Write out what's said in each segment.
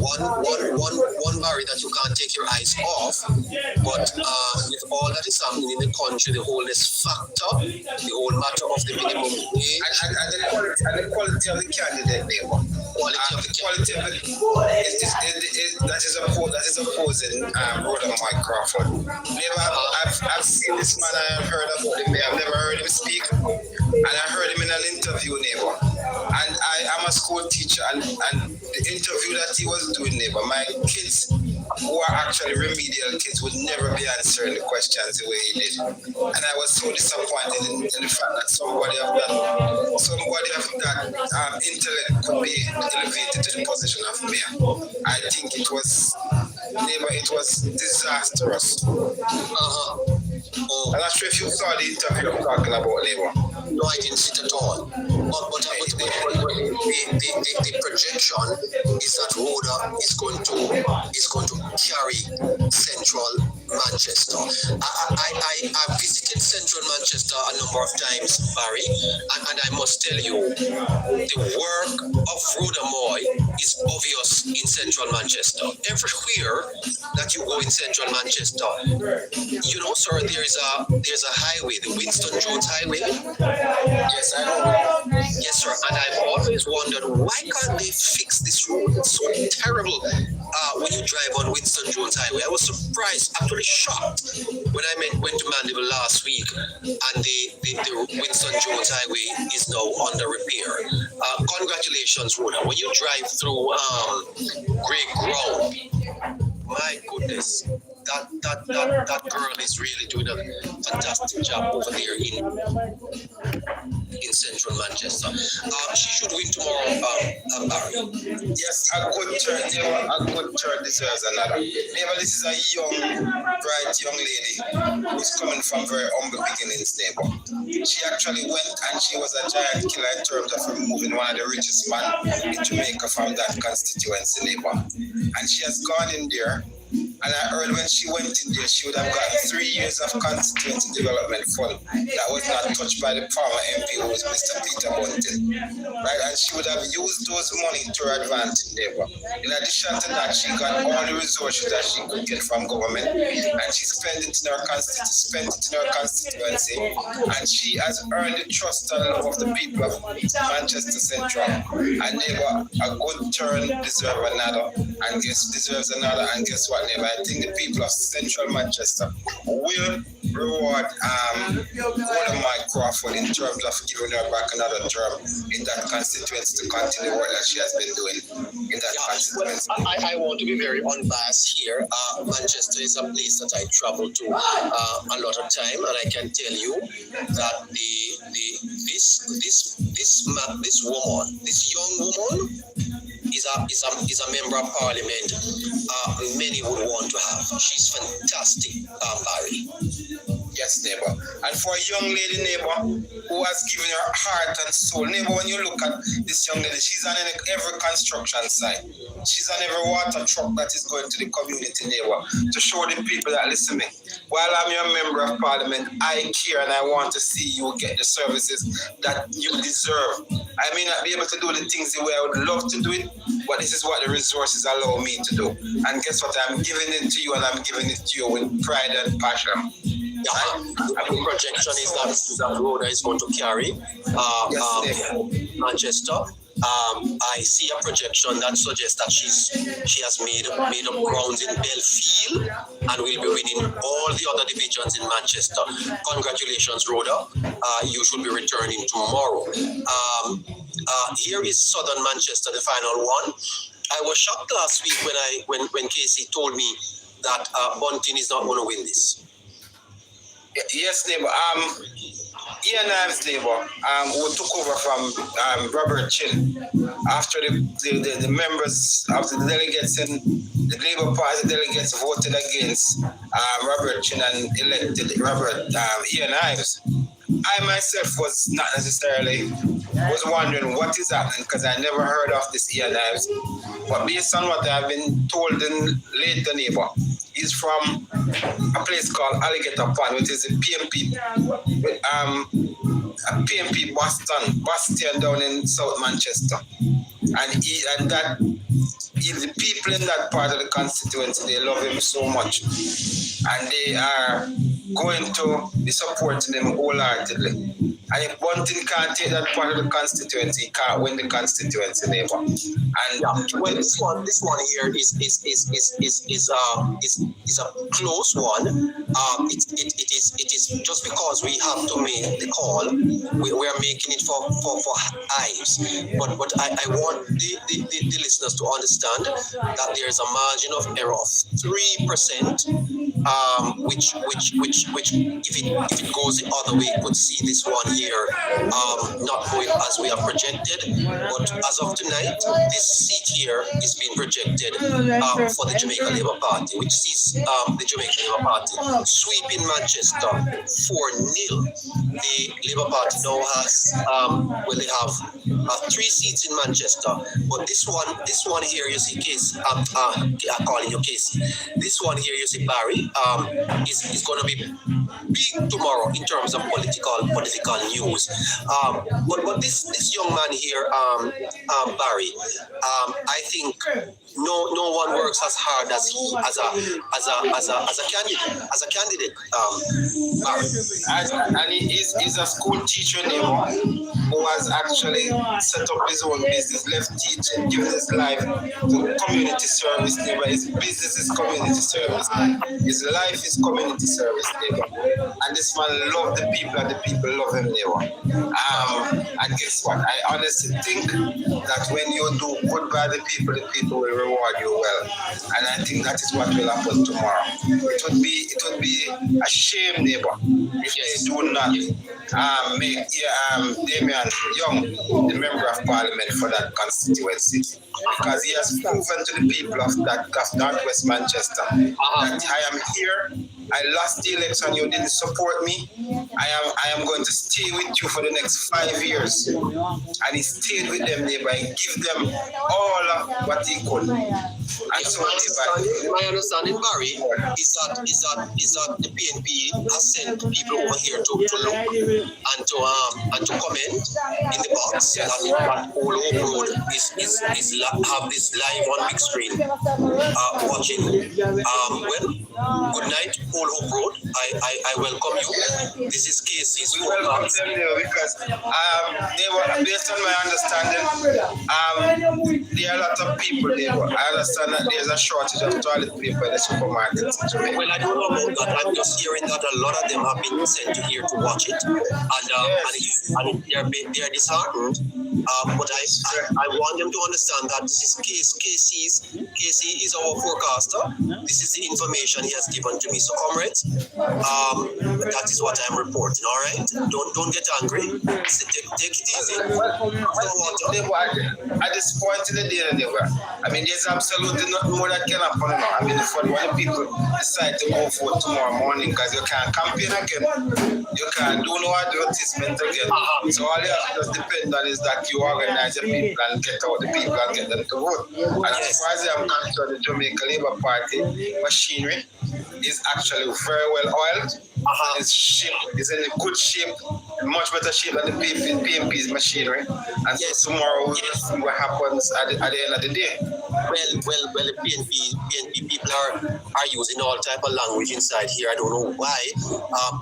one barrier that you can't take your eyes off. But with all that is happening in the country, the wholeness factor, the whole matter of the minimum wage, and the quality of the candidate, neighbor. Quality of the that is opposing Brother Mike Crawford. Neighbor, I've seen this man. I've heard about him. I've never heard him speak, and I heard him in an interview, neighbor. And I'm a school teacher, and the interview that he was doing, neighbor, my kids who are actually remedial kids would never be answering the questions the way he did. And I was so disappointed in the fact that somebody of that intellect could be elevated to the position of mayor. I think it was disastrous. I'm not sure if you saw the interview I'm talking about, neighbor. No, I didn't see it at all. But the projection is that Rhoda is going to carry Central Manchester. I visited Central Manchester a number of times, Barry, and I must tell you, the work of Rhoda Moy is obvious in Central Manchester. Everywhere that you go in Central Manchester, you know, sir, there's a highway, the Winston Jones Highway. Yes, I know. Yes, sir. And I've always wondered, why can't they fix this road? It's so terrible. When you drive on Winston Jones Highway, I was surprised, actually shocked, when I went to Mandeville last week, and the Winston Jones Highway is now under repair. Congratulations, Rhoda. When you drive through Grey Ground, my goodness. That girl is really doing a fantastic job over there in Central Manchester. She should win tomorrow, Barry. Yes, a good turn deserves another. Neighbor, this is a young, bright young lady who's coming from very humble beginnings, neighbor. She actually went and she was a giant killer in terms of removing one of the richest men in Jamaica from that constituency, neighbor. And she has gone in there. And I heard when she went in there, she would have gotten 3 years of constituency development fund that was not touched by the former MP, who was Mr. Peter Bunting. Right? And she would have used those money to her advantage, neighbor. In addition to that, she got all the resources that she could get from government, and she spent it in her constituency, and she has earned the trust and love of the people of Manchester Central. And neighbor, a good turn deserves another, and deserves another, and guess what, neighbor? I think the people of Central Manchester will reward Rhoda Mike Crawford in terms of giving her back another term in that constituency to continue what that she has been doing in that constituency. I want to be very unbiased here. Manchester is a place that I travel to a lot of time, and I can tell you that this young woman is a member of parliament many would want to have. She's fantastic, Barry. Yes, neighbor. And for a young lady, neighbor, who has given her heart and soul, neighbor, when you look at this young lady, she's on every construction site. She's on every water truck that is going to the community, neighbor, to show the people that listen to me. While I'm your member of parliament, I care and I want to see you get the services that you deserve. I may not be able to do the things the way I would love to do it, but this is what the resources allow me to do. And guess what? I'm giving it to you, and I'm giving it to you with pride and passion. The projection is that Rhoda is going to carry Manchester. I see a projection that suggests that she has made up grounds in Belfield and will be winning all the other divisions in Manchester. Congratulations, Rhoda. You should be returning tomorrow. Here is Southern Manchester, the final one. I was shocked last week when Casey told me that Bunting is not going to win this. Yes, neighbor. Ian Ives, neighbor, who took over from Robert Chin after the members of the delegates and the Labour Party delegates voted against Robert Chin and elected Ian Ives. I myself was not necessarily wondering what is happening because I never heard of this Ian Ives. But based on what I've been told in later, neighbor, he's from a place called Alligator Pond, which is a PMP bastion down in South Manchester. And that if the people in that part of the constituency, they love him so much, and they are going to be supporting him wholeheartedly. And if one thing can't take that part of the constituency, he can't win the constituency, neighbor. And well, this one here is a close one. It is just because we have to make the call. We are making it for eyes. But I want the listeners to understand that there is a margin of error of 3%. Which if it goes the other way, could see this one here not going as we have projected. But as of tonight, this seat here is being projected for the Jamaica Labour Party, which sees the Jamaica Labour Party sweeping Manchester 4-0. The Labour Party now has they have 3 seats in Manchester, but this one here you see Casey. I'm calling you Casey. This one here you see Barry. Is going to be big tomorrow in terms of political news. But this young man here, Barry, I think no one works as hard as he as a candidate. Barry. And he's a school teacher neighbor who has actually set up his own business, left teaching, given his life to community service neighbor. His business is community service. His life is community service neighbor. And this man loves the people and the people love him neighbor. And guess what? I honestly think that when you do good by the people will reward you well. And I think that is what will happen tomorrow. It would be a shame, neighbor, if they do not make Damian Young the member of parliament for that constituency. Because he has proven to the people of Northwest Manchester that I am here. I lost the election, you didn't support me. I am going to stay with you for the next 5 years. And he stayed with them there by give them all of what he could. And so my understanding, Barry, is that the PNP has sent people over here to look and to comment in the box that All Hope Road is have this live on big screen watching. Well, good night, All Hope Road. I welcome you. This is Casey's. We welcome them there because based on my understanding, there are a lot of people there. I understand that there's a shortage of toilet paper in the supermarkets in Jamaica. Well, I don't know about that. I'm just hearing that a lot of them have been sent to here to watch it, and they are disheartened. But I want them to understand that this is Casey is our forecaster. This is the information he has given to me. So, comrades, that is what I'm reporting. All right, don't get angry. Take it easy. At this point in the day, I mean, there's absolutely nothing more that can happen now. I mean, when people decide to go for tomorrow morning, because you can't campaign again, you can't do no advertisement again. So all you have to depend on is that you organize the people and get out the people and get them to vote. And as far as I'm concerned, the Jamaica Labour Party machinery is actually very well oiled. It's in a good shape, much better shape than the PMP's machinery. And so tomorrow we'll see what happens at the end of the day. Well, the PNP people are using all type of language inside here. I don't know why.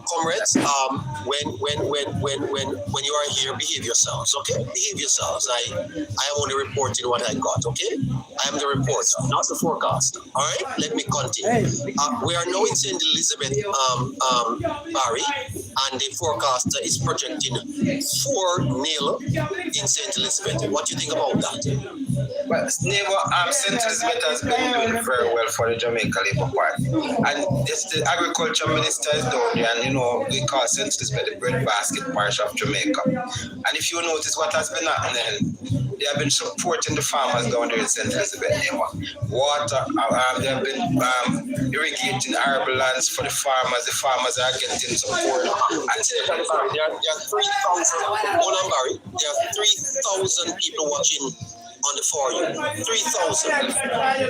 Comrades, when you are here, behave yourselves, okay? Behave yourselves. I am only reporting what I got, okay? I am the reporter, not the forecaster. All right, let me continue. We are now in St. Elizabeth, Barry, and the forecaster is projecting 4-0 in St. Elizabeth. What do you think about that? Well, St. Elizabeth has been doing very well for the Jamaica Labour Party. And the agriculture minister is down there, and we call St. Elizabeth the breadbasket parish of Jamaica. And if you notice what has been happening, they have been supporting the farmers down there in St. Elizabeth. Water, they have been irrigating arable lands for the farmers. The farmers are getting support. And there are 3,000. Hold on, Barry. There are 3,000 people watching on the for you. 3,000. Right.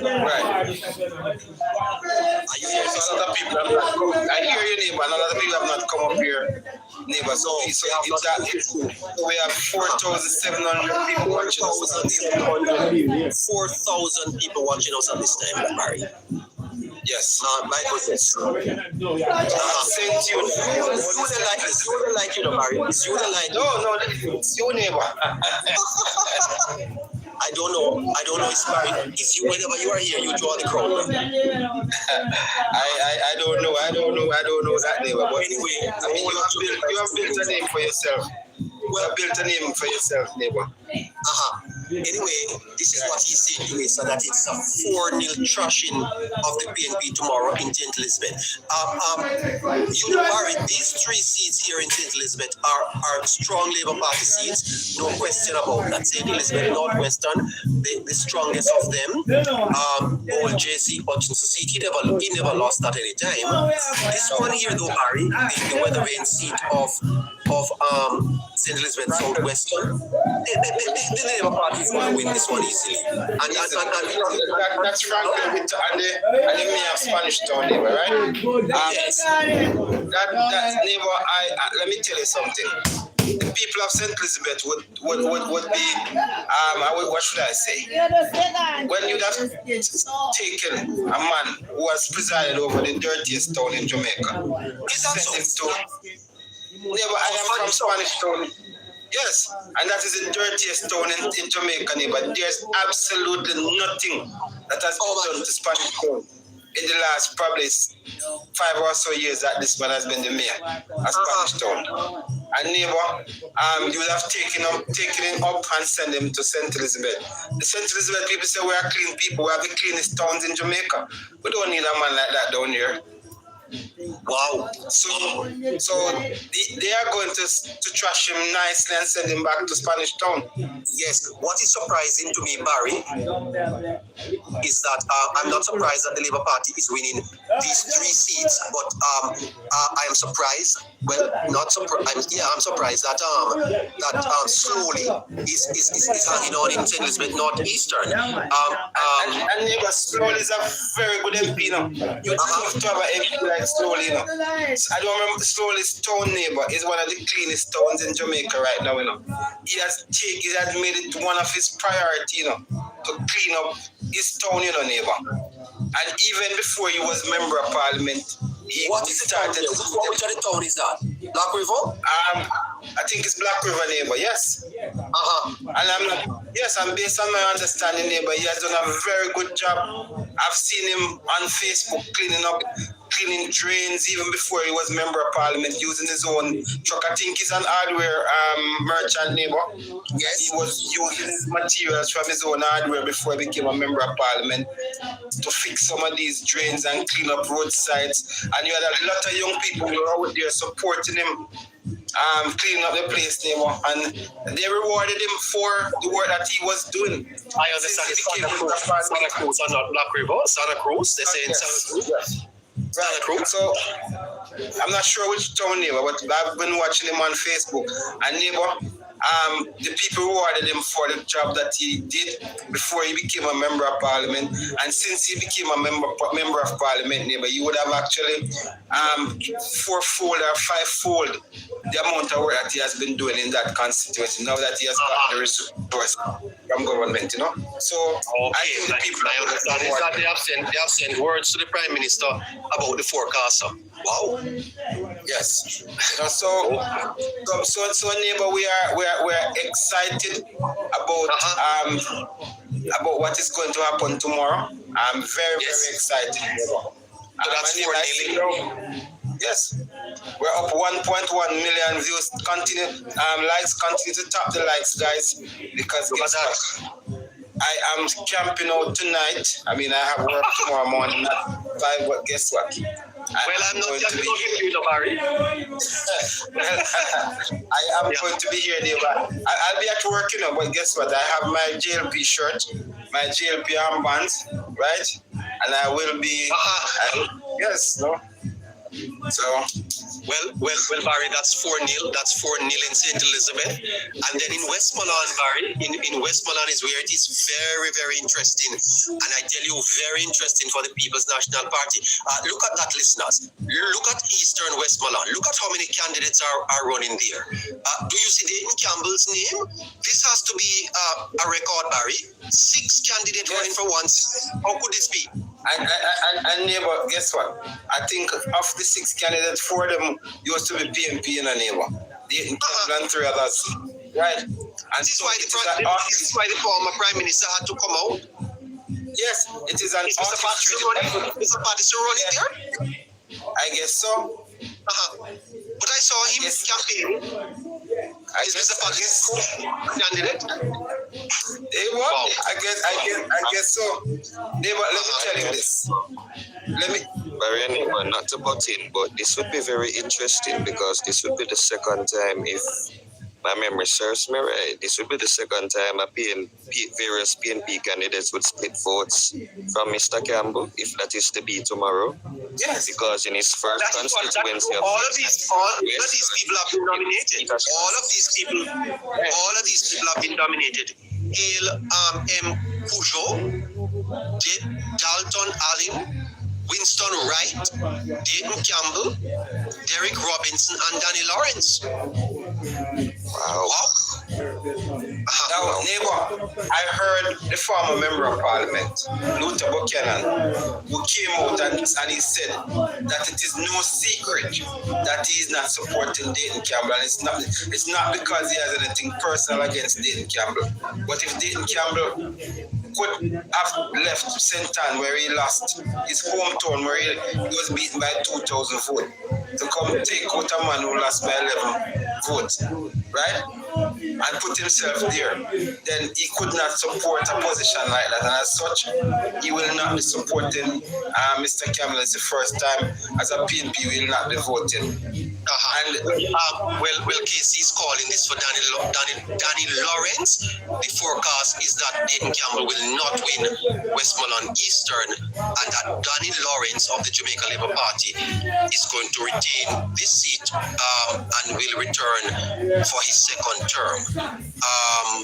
Are you hearing So a lot of people have not come. I hear you, neighbor. A lot of people have not come up here, neighbor. So we have 4,700 people watching us. 4,000 people watching us at this time, Barry. Yes. My goodness. Same tune. You like you know, Barry. You like. No, it's your neighbor. I don't know if Barry. If you whenever you are here, you draw the crowd. I don't know that neighbor. But anyway, I mean, you have built a name for yourself. You have built a name for yourself, neighbor. Anyway, this is what he's saying today, so that it's a 4-0 thrashing of the PNP tomorrow in St. Elizabeth. You know, Barry, these 3 seats here in St. Elizabeth are strong Labour Party seats, no question about that. St. Elizabeth Northwestern, the strongest of them. Old JC Hutchinson seat, he never lost at any time. This one here, though, Barry, the Weathervane seat of St. Elizabeth Southwestern, the Labour Party is going to win this one easily. That's Franklin with and the mayor of Spanish Town neighbor, right? Yes. That neighbor, let me tell you something. The people of St. Elizabeth would be what should I say? When you'd have taken a man who has presided over the dirtiest town in Jamaica, sent him to neighbor, I am from Spanish Town. Yes, and that is the dirtiest town in Jamaica, neighbor. There's absolutely nothing that has been done to Spanish Town in the last probably 5 or so years that this man has been the mayor of Spanish Town. And neighbor, you would have taken him up and send him to St. Elizabeth. The St. Elizabeth people say we are clean people, we have the cleanest towns in Jamaica. We don't need a man like that down here. Wow. So they are going to trash him nicely and send him back to Spanish Town. Yes. What is surprising to me, Barry, is that I'm not surprised that the Labour Party is winning these 3 seats, but I am surprised. Well, not surprised. I'm surprised that slowly is hanging on in St. Elizabeth Northeastern. And neighbor, Slowly is a very good MP now. You have to have an MP like Slowly, you know. I don't remember Slowly's town neighbor is one of the cleanest towns in Jamaica right now, you know. He has made it one of his priority, you know, to clean up his town, you know, neighbor. And even before he was member of parliament, he started. Which of the town is that? Black River? I think it's Black River, neighbor, yes. And and based on my understanding, neighbor, he has done a very good job. I've seen him on Facebook cleaning drains even before he was member of parliament, using his own truck. I think he's an hardware merchant, neighbor. Yes. He was using his materials from his own hardware before he became a member of parliament to fix some of these drains and clean up roadsides. And you had a lot of young people who were out there supporting him, cleaning up the place, neighbor, and they rewarded him for the work that he was doing. I understand. Santa Cruz and not Black River. Santa Cruz, they say in Santa Cruz. Yes. Right. So I'm not sure which town neighbor, but I've been watching him on Facebook. And neighbor, the people rewarded him for the job that he did before he became a member of parliament. And since he became a member of parliament, neighbor, you would have actually 4-fold or 5-fold the amount of work that he has been doing in that constituency now that he has got the resource from government, you know. So I think the people I understand is that they have sent words to the Prime Minister about the forecaster. Wow. Yes. So neighbor, we are excited about what is going to happen tomorrow. I'm very excited. So that's yes. We're up 1.1 million views. Likes continue to tap the likes, guys, because guess what? I am camping out tonight. I mean, I have work tomorrow morning at 5, but guess what? I'm not camping out with you, Barry. I am going to be here, neighbor. I'll be at work, you know, but guess what? I have my JLP shirt, my JLP armbands, right? And I will be, yes, no? So, well, Barry, that's 4-0. That's 4-0 in St. Elizabeth. And then in Westmoreland, Barry, in Westmoreland is where it is very, very interesting. And I tell you, very interesting for the People's National Party. Look at that, listeners. Look at Eastern Westmoreland. Look at how many candidates are running there. Do you see Dayton Campbell's name? This has to be a record, Barry. 6 candidates running for once. How could this be? And neighbor, guess what? I think of the 6 candidates, 4 of them used to be PNP in a neighbor. Dayton Campbell and 3 others. Right? And this is why the former Prime Minister had to come out. Yes, it is an orchestrated. Is Mr. Patterson running there? I guess so. But I saw him campaigning. Is Mr. Patterson candidate? Wow. I guess so. Let me tell you this. Barry, not to butt in, but this would be very interesting because this would be the second time, if my memory serves me right, this would be the second time various PNP candidates would split votes from Mr. Campbell, if that is to be tomorrow. Yes. Because in his first constituency all of these people have been nominated. All of these people have been nominated. Hale M. Cujo, Dalton Allen, Winston Wright, Dayton Campbell, Derek Robinson, and Danny Lawrence. Wow. Now, neighbor, I heard the former member of parliament, Luther Buchanan, who came out and he said that it is no secret that he is not supporting Dayton Campbell. And it's not because he has anything personal against Dayton Campbell. But if Dayton Campbell could have left St. Ann, where he lost his hometown, where he was beaten by 2,000 votes, to come take out a man who lost by 11 votes, right? And put himself there, then he could not support a position like that. And as such, he will not be supporting Mr. Campbell. It's the first time as a PNP will not be voting. And Casey's calling this for Danny Lawrence. The forecast is that Dayton Campbell will not win Westmoreland Eastern, and that Danny Lawrence of the Jamaica Labour Party is going to retain this seat and will return for his second term.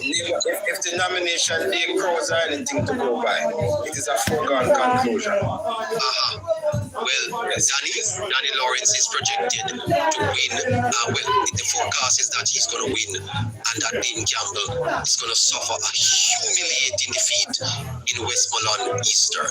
If the nomination day crows are anything to go by, it is a foregone conclusion. Well, Danny Lawrence is projected to win. The forecast is that he's going to win, and that Dayton Campbell is going to suffer a humiliating defeat in Westmoreland Eastern.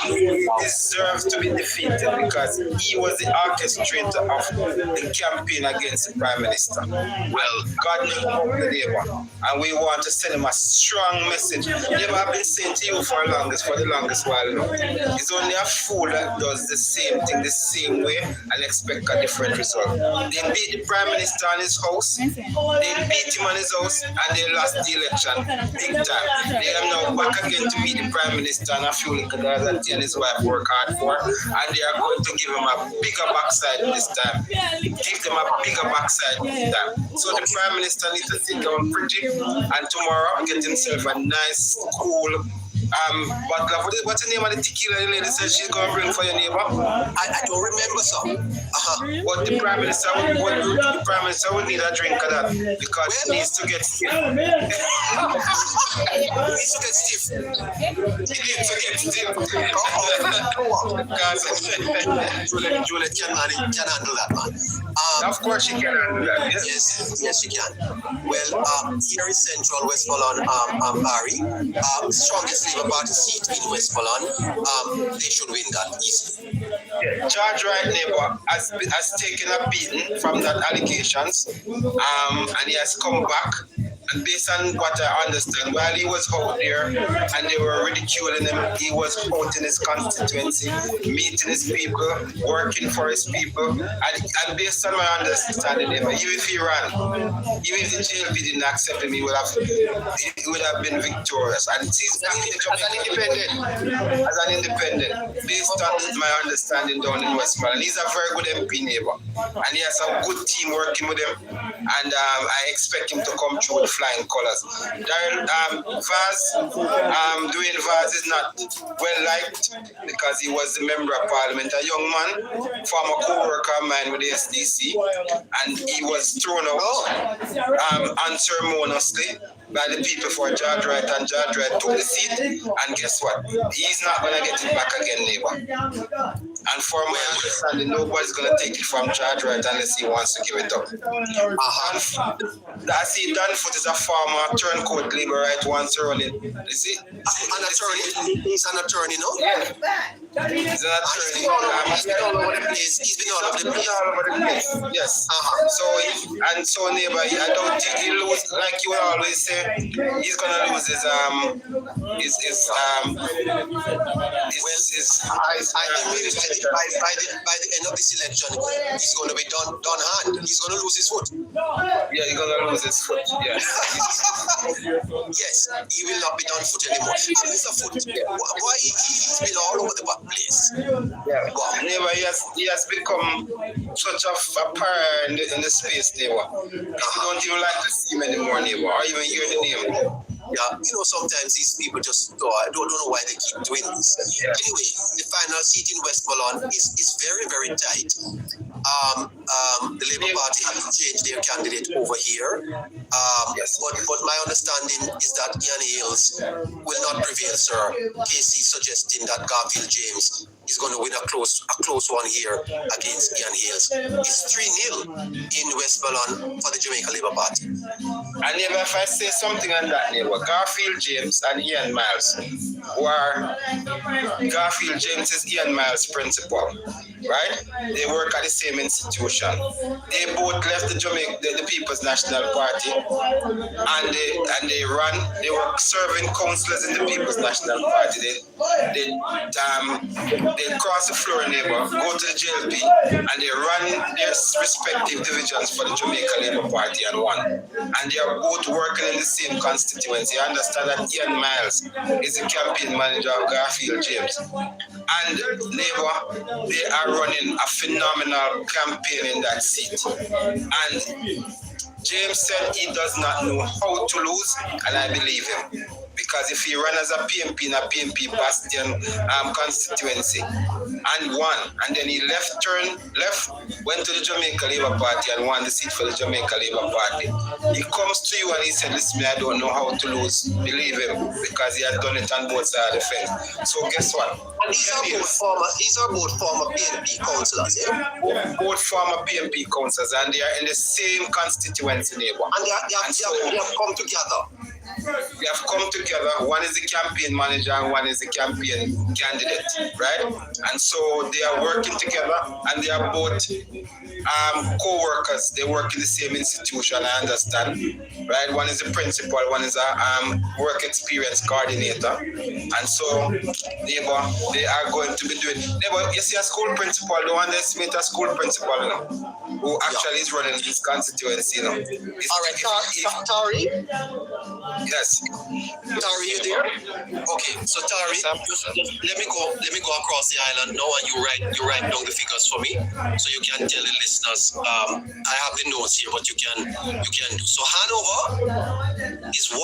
He deserves to be defeated because he was the orchestrator of the campaign against the Prime Minister. Well, God knows the Labour, and we want to send him a strong message. Labour have been saying to you for the longest while now. It's only a fool that does the same thing the same way and expect a different result. They beat the Prime Minister in his house, they beat him in his house, and they lost the election big time. They are now back again to beat the Prime Minister and a few little guys that he and his wife work hard for, and they are going to give him a bigger backside this time. Give them a bigger backside this time. So the Prime Minister needs to sit down pretty and tomorrow get himself a nice, cool bottle. What's the name of the tequila the lady said she's going to bring for your neighbor? I don't remember, sir. But the Prime Minister would need a drink of that because he needs to get stiff. He needs to get stiff. Juliet can handle that, man. Of course she can handle that. Yes, she can. Well, here in Central Westmoreland, Barry, the strongest Labour Party seat in Westmoreland, they should win that easily. George Wright neighbor has taken a beating from that allegations, and he has come back. And based on what I understand, while he was out there and they were ridiculing him, he was out in his constituency, meeting his people, working for his people. And based on my understanding, even if he ran, even if the JLP didn't accept him, he would have been victorious. And he's as an independent, based on my understanding down in Westmoreland. He's a very good MP neighbor, and he has a good team working with him. And I expect him to come through with flying colors. Dwayne Vaz is not well liked because he was the member of parliament, a young man, former co-worker of mine with the SDC, and he was thrown out unceremoniously by the people for George Wright, and George Wright took the seat, and guess what? He's not going to get it back again, neighbor. And for my understanding, nobody's going to take it from George Wright unless he wants to give it up. I see Danfoot is a farmer, turncoat labor right, wants to run it. You see? An attorney? He's an attorney, no? Yeah. He's an attorney. He's been all over the place. He's been all over the place. Yes. So neighbor, I don't think he lose, like you always say, he's gonna lose his I think by the end of this election, he's gonna be done hand. He's gonna lose his foot. Yeah, he's gonna lose his foot. Yeah. Yes, he will not be done foot anymore. Mr. Foot, why he's been all over the place? Yeah. Neighbor, he has become such a pariah in the space, neighbor. You don't even like to see him anymore, neighbor, or even hear the name. Yeah, sometimes these people just I don't know why they keep doing this. Yeah. Anyway, the final seat in Westmoreland is very, very tight. The Labour Party has changed their candidate over here. But my understanding is that Ian Hales will not prevail, sir. Casey suggesting that Garfield James is going to win a close one here against Ian Hales. It's 3-0 in Westmoreland for the Jamaica Labour Party. And if I say something on that, neighbor, Garfield James and Ian Miles, who are Garfield James is Ian Miles' principal, right? They work at the same institution. They both left the People's National Party, and they were serving councillors in the People's National Party. They cross the floor, neighbor, go to the JLP, and they run their respective divisions for the Jamaica Labour Party and won. And they are both working in the same constituency. I understand that Ian Miles is the campaign manager of Garfield James. And neighbor, they are running a phenomenal campaign in that seat. And James said he does not know how to lose, and I believe him. Because if he ran as a PMP in a PMP Bastion constituency and won, and then he went to the Jamaica Labour Party and won the seat for the Jamaica Labour Party, he comes to you and he said, listen, I don't know how to lose. Believe him, because he has done it on both sides of the fence. So guess what? And these are both former PNP councillors, yeah? Both former PNP councillors, and they are in the same constituency, neighbor. And they have come together. They have come together. One is the campaign manager and one is the campaign candidate, right? And so they are working together, and they are both co-workers. They work in the same institution, I understand, right? One is the principal, one is a work experience coordinator. And so, neighbor, they are going to be doing. Neighbor, you see a school principal, the one that's made a school principal, you know, who actually is running this constituency, you know. All right, Tari? Yes. Tari, you there? Okay, so Tari, just let me go across the island now, and you write down the figures for me, so you can tell the listeners. I have the notes here, but you can do. So Hanover is 1-1.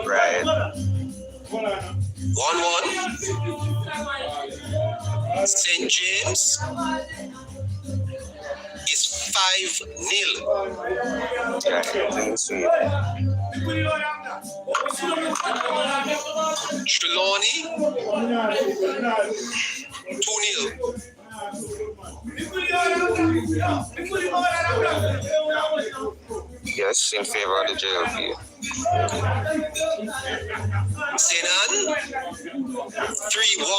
Right. 1-1. St. James is 5-0. Trelawney 2-0. Yes, in favor of the JLP. Senan 3-1.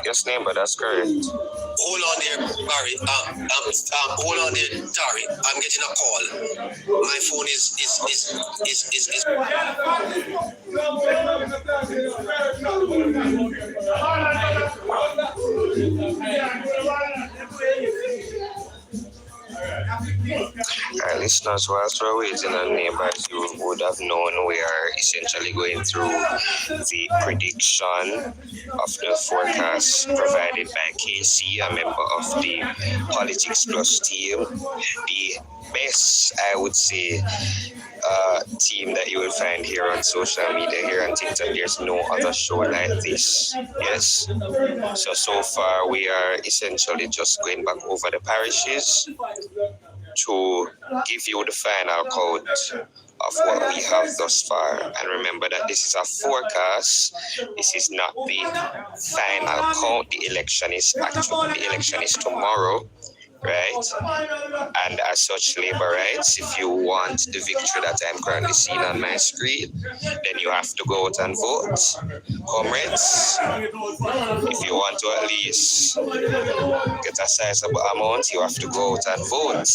Yes, neighbor, that's correct. Hold on there, Barry. Hold on there, Tari. I'm getting a call. My phone is. Alright, listeners, whilst we're waiting on neighbors, you would have known we are essentially going through the prediction of the forecast provided by KC, a member of the Politics Plus team. The best, I would say, team that you will find here on social media, here on TikTok. There's no other show like this. Yes. So far, we are essentially just going back over the parishes to give you the final count of what we have thus far. And remember that this is a forecast. This is not the final count. The election is tomorrow. Right? And as such, labor rights, if you want the victory that I'm currently seeing on my screen, then you have to go out and vote. Comrades, if you want to at least get a sizable amount, you have to go out and vote.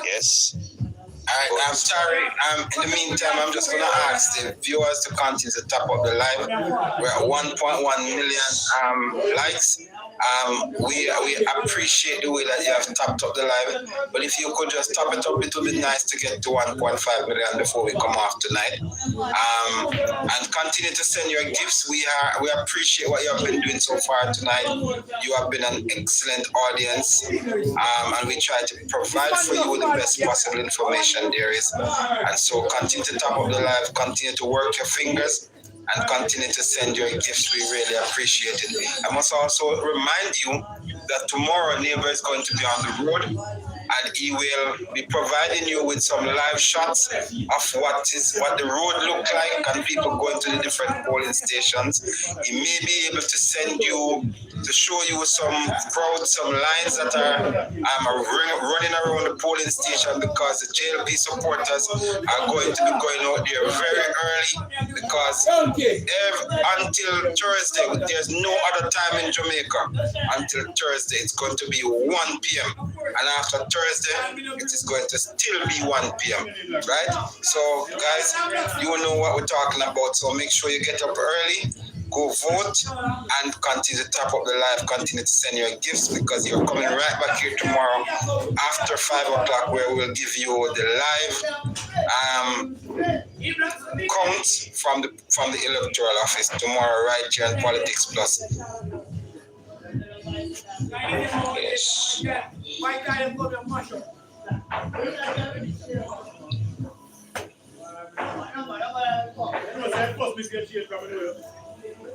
Yes? I'm sorry. In the meantime, I'm just going to ask the viewers to continue to top up the live. We're at 1.1 million likes. We appreciate the way that you have topped up the live, but if you could just top it up, it would be nice to get to 1.5 million before we come off tonight. And continue to send your gifts. We appreciate what you have been doing so far tonight. You have been an excellent audience, and we try to provide for you the best possible information there is. And so continue to top up the live, continue to work your fingers, and continue to send your gifts. We really appreciate it. I must also remind you that tomorrow neighbor is going to be on the road, and he will be providing you with some live shots of what the road look like and people going to the different polling stations. He may be able to send you to show you some crowds, some lines that are running around the polling station, because the JLP supporters are going to be going out there very early, because until Thursday, there's no other time in Jamaica. Until Thursday, it's going to be 1 p.m. And after Thursday, it is going to still be 1 p.m. Right? So, guys, you know what we're talking about. So make sure you get up early, go vote, and continue to tap up the live, continue to send your gifts, because you're coming right back here tomorrow after 5 o'clock, where we'll give you the live count from the electoral office tomorrow, right here on Politics Plus.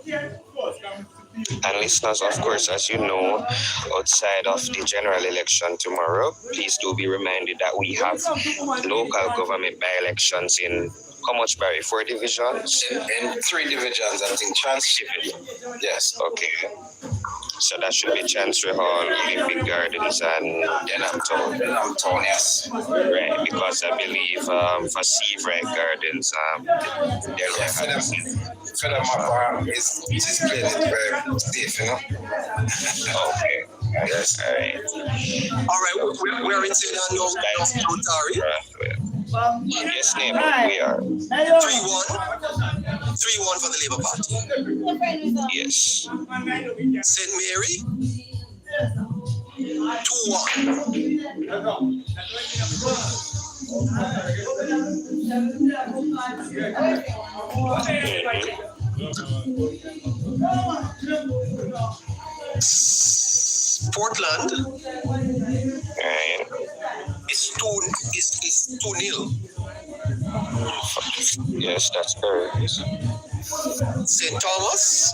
Yes. And listeners, of course, as you know, outside of the general election tomorrow, please do be reminded that we have local government by-elections in how much, Barry? 4 divisions? In 3 divisions, I think. Yes. Okay. So that should be Chancery Hall, Olympic Gardens, and Denham Town. Yes. Right, because I believe for Seavright Gardens, they're is playing it very safe, you know? Okay. Yes. All right. We're in St. Andrews, Tari. Yes, neighbor, we are. 3-1 for the Labour Party. Yes. St. Mary, 2-1. Portland is 2-0. Yes, that's correct. St. Thomas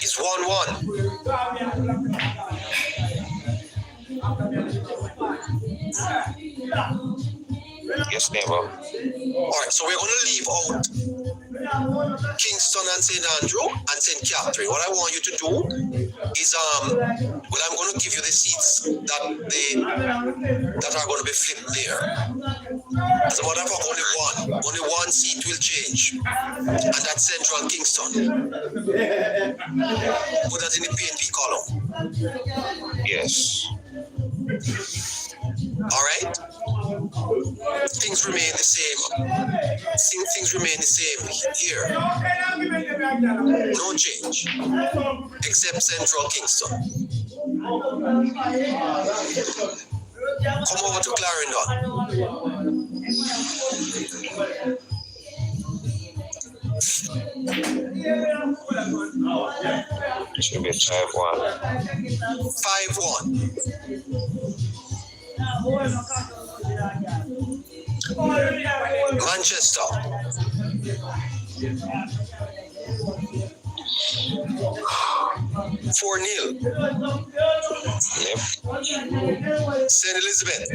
is 1-1. Yes, neighbor. All right, so we're going to leave out Kingston and St. Andrew and St. Catherine. What I want you to do is, I'm going to give you the seats that are going to be flipped there. As a matter of fact, only one seat will change, and that's Central Kingston. Put that in the PNP column. Yes. All right. Things remain the same. Things remain the same here. No change, except Central Kingston. Come over to Clarendon. Should be 5-1. 5-1. Manchester. 4-0. Yep. St. Elizabeth.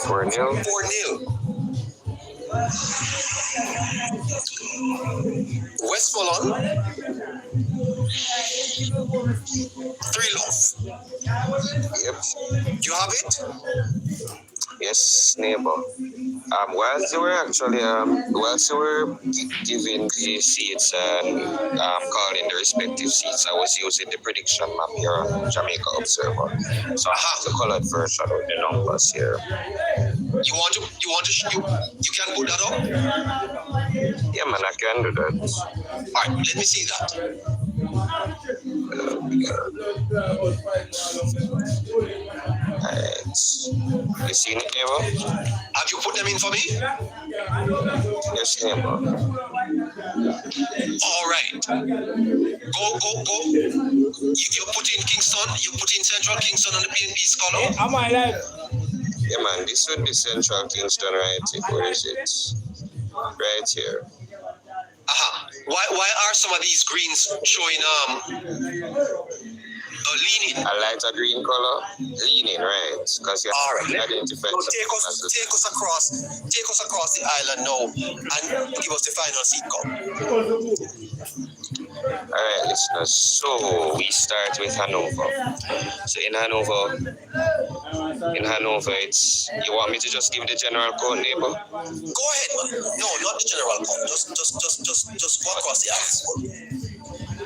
4-0. 4-0. Westmoreland. 3-love. Yep. You have it? Yes, neighbor. Whilst they were giving the seats and calling the respective seats, I was using the prediction map here on Jamaica Observer. So I have the colored version with the numbers here. You can put that up? Yeah, man, I can do that. Alright, let me see that. Alright. You seen it, neighbor? Have you put them in for me? Yes, neighbor. Alright. Go. You put in Kingston, you put in Central Kingston on the PNP's column. Am I live? Yeah, man, this would be Central Kingston, right? Where is it? Right here. Why are some of these greens showing leaning? A lighter green color, leaning, right? Because you All have right. to identify. So take us across the island now and give us the final seat count. All right, listeners. So we start with Hanover. So in Hanover, it's. You want me to just give the general code, neighbor? Go ahead, man. No, not the general count. Just go across the island.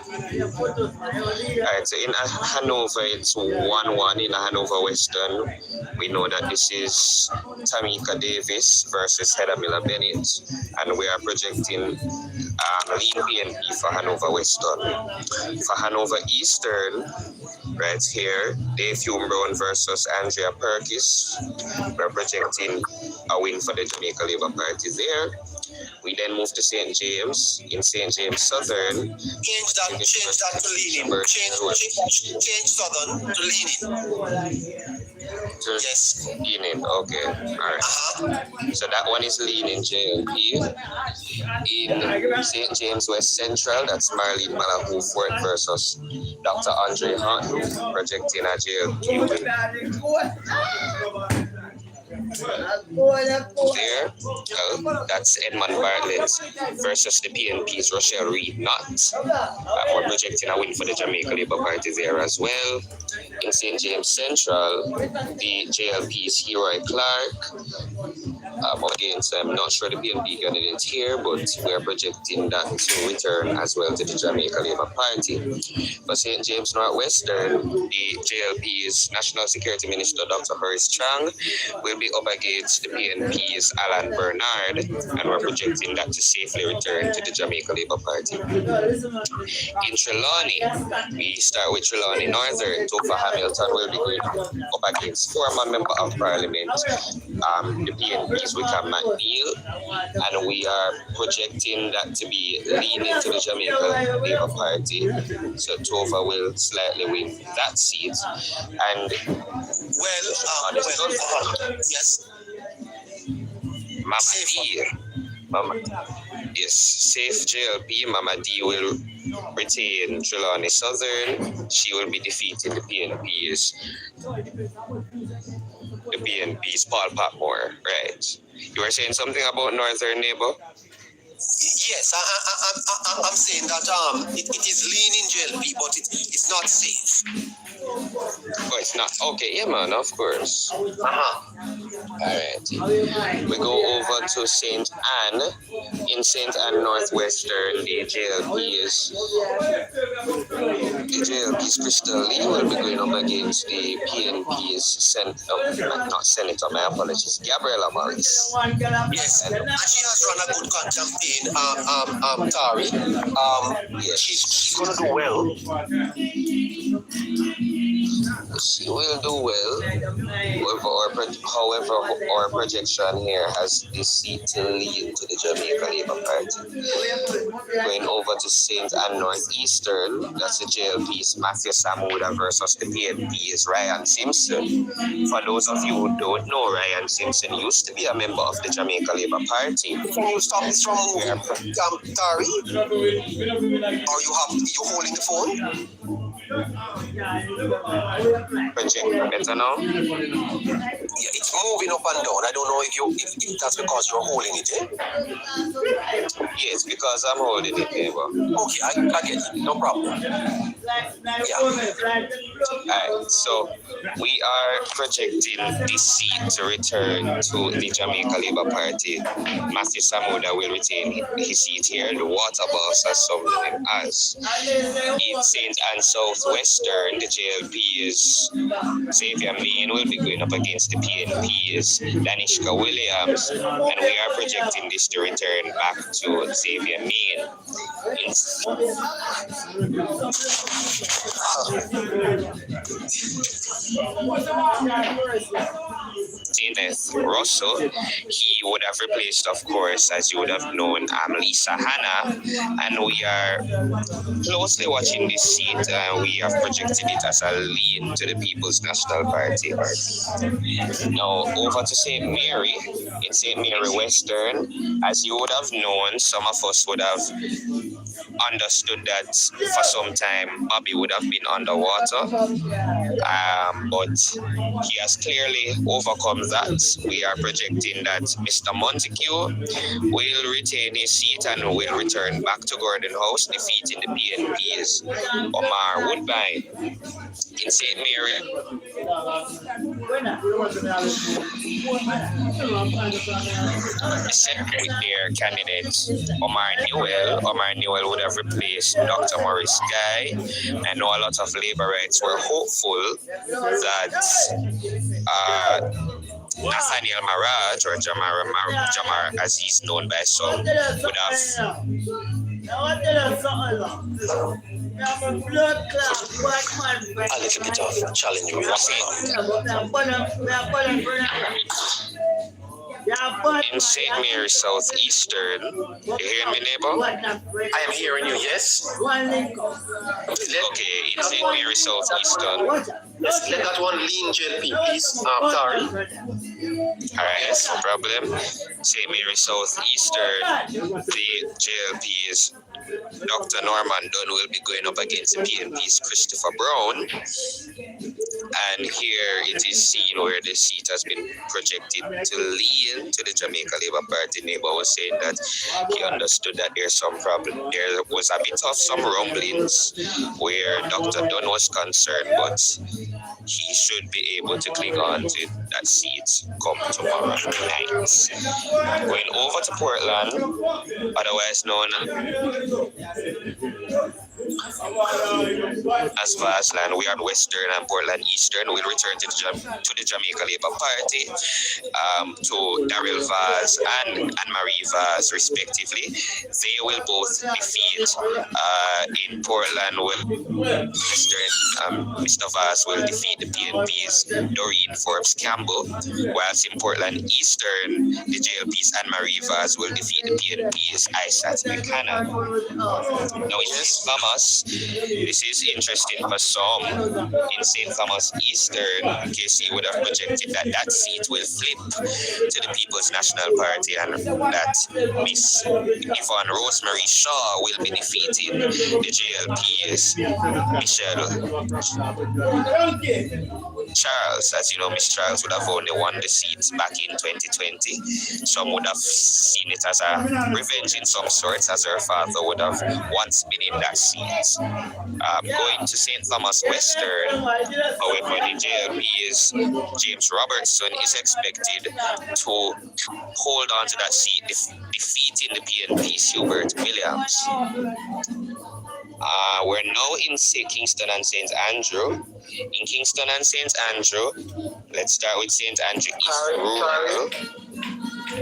Alright, so in Hanover, it's 1-1 in Hanover Western. We know that this is Tamika Davis versus Heather Miller Bennett, and we are projecting lean PNP for Hanover Western. For Hanover Eastern, right here, Dave Hume Brown versus Andrea Perkis. We're projecting a win for the Jamaica Labour Party there. We then move to St. James. In St. James Southern, Change that to leaning. Change Southern to leaning. Yes. Leaning, okay. Alright. So that one is leaning JLP. In St. James West Central, that's Marlene Malahoo Fort versus Dr. Andre Hunt, projecting a JLP win. There, that's Edmund Bartlett versus the PNP's Rochelle Reed Knott. We're projecting a win for the Jamaica Labour Party there as well. In St. James Central, the JLP's Heroy Clark against, I'm not sure the PNP candidate here, but we're projecting that to return as well to the Jamaica Labour Party. For St. James Northwestern, the JLP's National Security Minister Dr. Horace Chang will be up against the PNP's Alan Bernard, and we're projecting that to safely return to the Jamaica Labour Party. In Trelawney, we start with Trelawney Northern. Topher Hamilton will be going up against former Member of Parliament, the PNP's Wickham McNeil, and we are projecting that to be leaning to the Jamaica Labour Party. So Topher will slightly win that seat. And yes. Safe JLP, Mama D will retain Trelawney Southern. She will be defeating the PNP's Paul Patmore, right? You were saying something about Northern, neighbor? Yes, I'm saying that it is leaning JLP, but it's not safe. Oh, it's not. Okay, yeah, man, of course. Alright. We go over to St. Anne. In St. Anne Northwestern, the JLP's Crystal Lee will be going up against the PNP's not Senator, my apologies, Gabriela Morris. Yes, and she has run a good campaign, Tari. She's gonna do well. She will do well. However, our projection here has the seat to lead to the Jamaica Labour Party. Going over to St. Ann Northeastern, that's the JLP's Matthew Samuda versus the PNP's Ryan Simpson. For those of you who don't know, Ryan Simpson used to be a member of the Jamaica Labour Party. Can you stop this from moving, Tari? Or you holding the phone? Project better now? Yeah, it's moving up and down. I don't know if that's because you're holding it, eh? Yes, because I'm holding it, neighbor. Okay, I get it. No problem. Yeah. Alright, so we are projecting this seat to return to the Jamaica Labour Party. Matthew Samuda will retain his seat here, the water boss, as some know him as. In St. Ann Southwestern, the JLP's Xavier Main will be going up against the PNP's Danishka Williams, and we are projecting this to return back to Xavier Main. St. Russell, he would have replaced, of course, as you would have known, Lisa Hanna, and we are closely watching this seat. We have projected it as a lean to the People's National Party. Now, over to St. Mary. In St. Mary Western, as you would have known, some of us would have understood that for some time Bobby would have been underwater, but he has clearly overcome that. We are projecting that Mr. Montague will retain his seat and will return back to Gordon House, defeating the PNP's Omar Woodbine. In St. Mary, the Secretary candidate Omar Newell would have replaced Dr. Maurice Guy. I know a lot of Labourites were hopeful that Nathaniel Maraj, or Jamar as he's known by some, would have a little bit of challenge with in St. Mary Southeastern. You hear me, neighbor? I am hearing you, yes. Okay, in St. Mary Southeastern. Let that one lean JLP, please. Sorry. Alright, no problem. St. Mary Southeastern, the JLP's Dr. Norman Dunn will be going up against the PNP's Christopher Brown. And here it is seen where the seat has been projected to lean to the Jamaica Labour Party. Neighbor was saying that he understood that there's some problem. There was a bit of some rumblings where Dr. Dunn was concerned, but he should be able to cling on to that seat come tomorrow night. Going over to Portland, otherwise known as Vassland, we are Western and Portland Eastern. We'll return to the Jamaica Labour Party, to Daryl Vaz and Anne-Marie Vaz, respectively. They will both defeat in Portland. Mr. Vaz will defeat the PNP's Doreen Forbes Campbell, whilst in Portland Eastern, the JLP's Anne-Marie Vaz will defeat the PNP's Isat Buchanan. Now in St. Thomas, this is interesting for some. In St. Thomas Eastern, KC would have projected that that seat will flip to the People's National Party, and that Miss Yvonne Rosemary Shaw will be defeating the JLP's Michelle Charles. As you know, Miss Charles would have only won the seat back in 2020. Some would have seen it as a revenge in some sorts, as her father would have once been in that seat. Going to St. Thomas Western, however, the JLP's James Robertson is expected to hold on to that seat, defeating the PNP's Hubert Williams. We're now in Kingston and St. Andrew. In Kingston and St. Andrew, let's start with St. Andrew East Rural.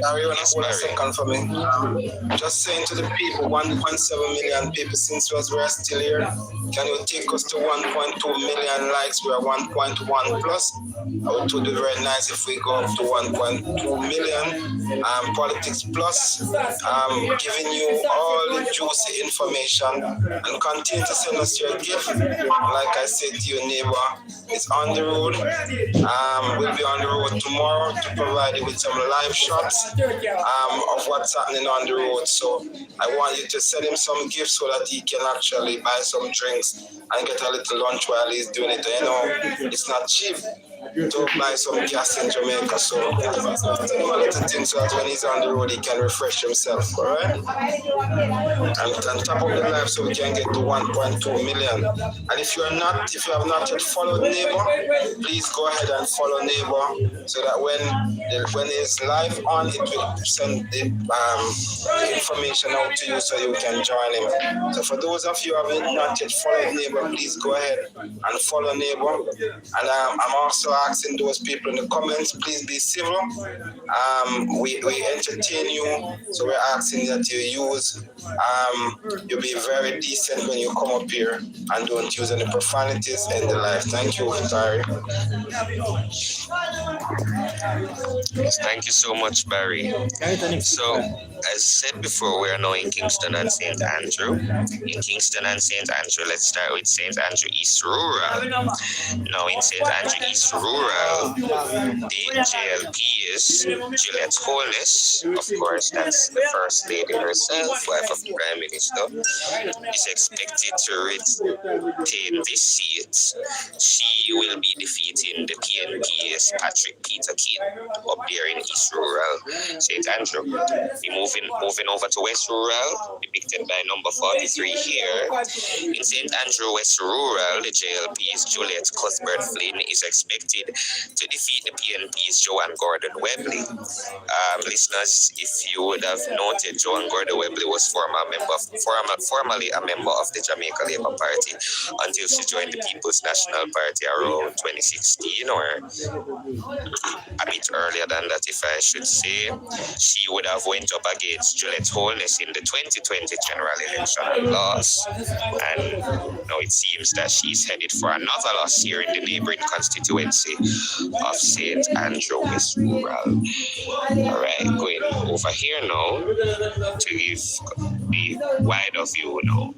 Larry, you Yes, hold a Barry. second for me. Just saying to the people, 1.7 million people, since we're still here, can you take us to 1.2 million likes? We are 1.1 plus. It would be very nice if we go up to 1.2 million. Politics Plus, giving you all the juicy information, and continue to send us your gift. Like I said to your neighbor, it's on the road. We'll be on the road tomorrow to provide you with some live shots of what's happening on the road. So I want you to send him some gifts so that he can actually buy some drinks and get a little lunch while he's doing it. You know, it's not cheap to buy some gas in Jamaica. So tell him a little thing so that when he's on the road he can refresh himself, all right? And top up the life so we can get to 1.2 million. And if you have not yet followed Neighbor, please go ahead and follow Neighbor so that when it's live on, it will send the information out to you so you can join him. So for those of you who have not yet followed Neighbor, please go ahead and follow Neighbor. And I'm also asking those people in the comments, please be civil. We entertain you, so we're asking that you you be very decent when you come up here and don't use any profanities in the life. Thank you, Tari. Thank you so much, Barry. So, as said before, we are now in Kingston and St. Andrew. In Kingston and St. Andrew, let's start with St. Andrew East Rural. Now, in St. Andrew East Rural, the JLP is Juliet Holness. Of course, that's the First Lady herself, wife of the Prime Minister, is expected to retain this seat. She will be defeating the PNP's Patrick Peter King up there in East Rural, St. Andrew. Moving over to West Rural, depicted by number 43 here. In St. Andrew West Rural, the JLP's Juliet Cuthbert Flynn is expected to defeat the PNP's Joanne Gordon Webley. Listeners, if you would have noted, Joanne Gordon Webley was formerly a member of the Jamaica Labour Party until she joined the People's National Party around 2016, or a bit earlier than that, if I should say. She would have went up against Juliet Holness in the 2020 general election and lost. And now it seems that she's headed for another loss here in the neighboring constituency of St. Andrew West Rural. Alright, going over here now to give the wider view now.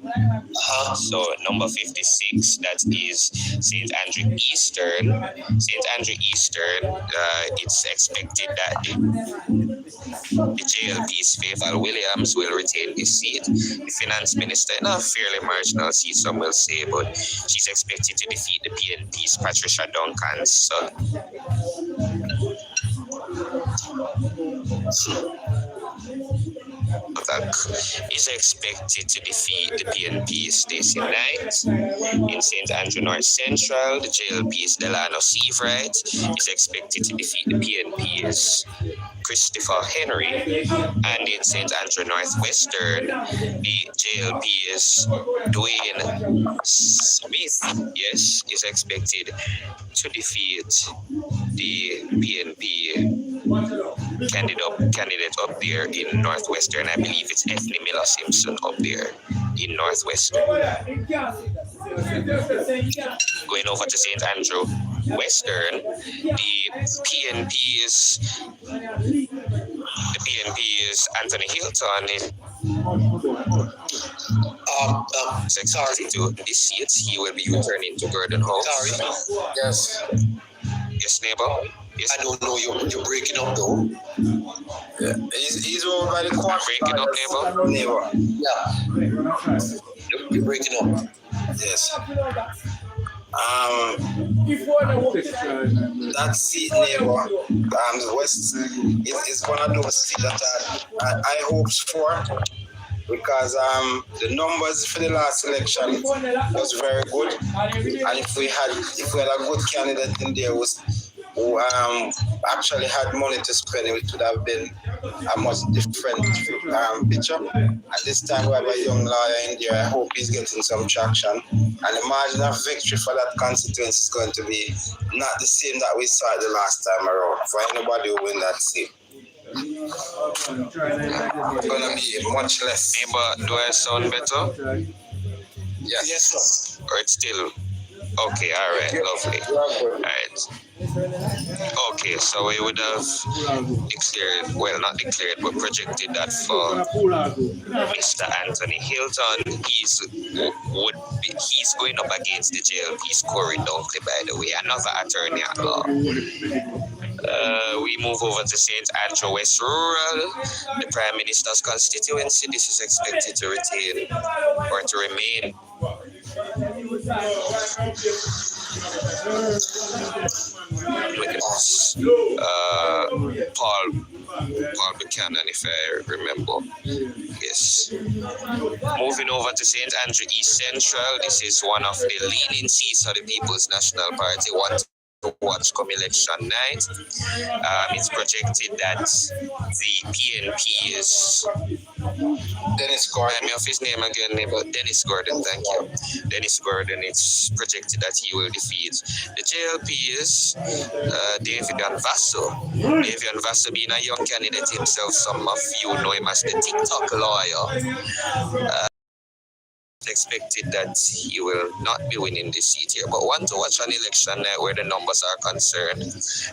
So number 56, that is St. Andrew Eastern. St. Andrew Eastern, it's expected that the JLP's Faithful Williams will retain his seat. The finance minister, in a fairly marginal seat, some will say, but she's expected to defeat the PNP's Patricia Duncan's son. Is expected to defeat the PNP's Stacey Knight. In St. Andrew North Central, the JLP's Delano Seavright is expected to defeat the PNP's Christopher Henry. And in St. Andrew Northwestern, the JLP's Dwayne Smith, yes, is expected to defeat the PNP candidate up there in Northwestern. I believe it's Ethne Miller Simpson up there in Northwestern. Going over to St. Andrew Western, the PNP is Anthony Hilton is expected to this seat. He will be returning to Gordon House. Sorry. Yes. Yes, neighbor. Yes. I don't know, you're breaking up though. Yeah. He's over by the corner. Breaking up, neighbor. Yeah. You're breaking up. Yes. That seat, neighbor, West is one of those seats that I hoped for, because the numbers for the last election was very good, and if we had a good candidate in there who actually had money to spend, it would have been a much different picture. And this time we have a young lawyer in there. I hope he's getting some traction. And the margin of victory for that constituency is going to be not the same that we saw the last time around, for anybody who win that seat. gonna be much less. Neighbor, do I sound better? Yes. Or it's still okay? All right, lovely. All right. Okay, so we would have declared, well, not declared, but projected that for Mr. Anthony Hilton, he's going up against the JLP's Corey Dunkley, by the way, another attorney at law. We move over to St. Andrew West Rural, the Prime Minister's constituency. This is expected to retain or to remain. Paul Buchanan, if I remember. Yes. Moving over to St. Andrew East Central, this is one of the leading seats of the People's National Party. One to watch come election night. It's projected that the PNP is Dennis Gordon. Remind me of his name again, neighbor. Dennis Gordon, thank you. Dennis Gordon, it's projected that he will defeat. The JLP is David Anvaso. David Anvaso being a young candidate himself, some of you know him as the TikTok lawyer. Expected that he will not be winning this seat here, but want to watch an election night where the numbers are concerned.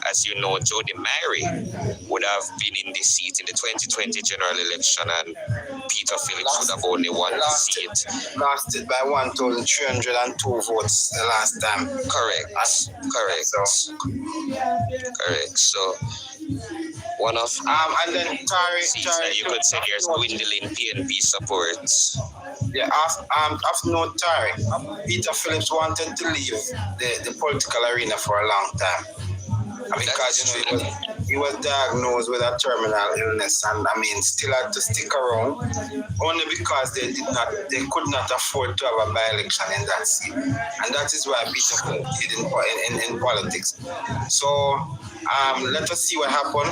As you know, Jody Mary would have been in this seat in the 2020 general election, and Peter Phillips would have only won the seat. Lost it by 1,302 votes the last time. Correct. So one of and then Tari, you could say there's dwindling PNP support. Yeah, after no Tari, Peter Phillips wanted to leave the political arena for a long time. Because he was diagnosed with a terminal illness, and still had to stick around only because they could not afford to have a by-election in that seat, and that is why Peter Phillips did in politics. So let us see what happens.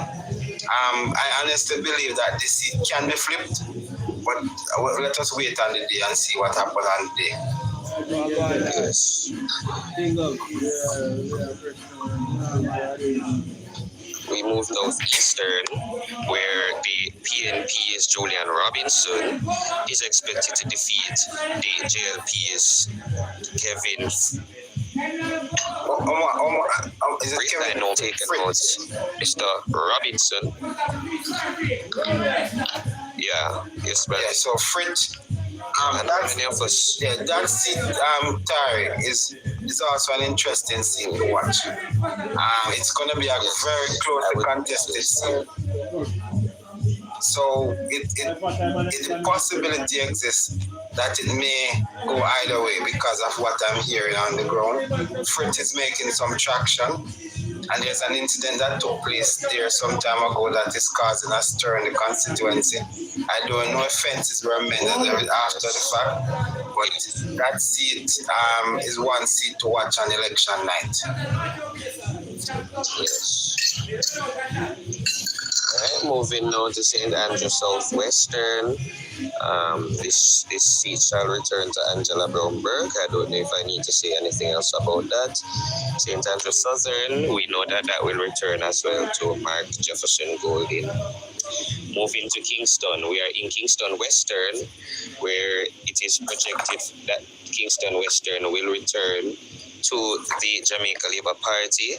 I honestly believe that this seat can be flipped, but let us wait on the day and see what happens on the day. Yes. We move northeastern, where the PNP is Julian Robinson. He's expected to defeat the JLP's Kevin. Is it Kevin? I know taking notes. Mr. Robinson. Yeah, yes, brother. Yeah, so Fritz. Many of us. Yeah, that seat, Tari, is also an interesting scene to watch. It's going to be a very closely contested scene. So the possibility exists that it may go either way because of what I'm hearing on the ground. Fritz is making some traction, and there's an incident that took place there some time ago that is causing a stir in the constituency. I don't know if fences were mended after the fact, but that seat is one seat to watch on election night. Yes. Right, moving now to St. Andrew Southwestern. This seat shall return to Angela Brown-Burke. I don't know if I need to say anything else about that. St. Andrew Southern, we know that will return as well to Mark Jefferson Golding. Moving to Kingston, we are in Kingston Western, where it is projected that Kingston Western will return to the Jamaica Labour Party,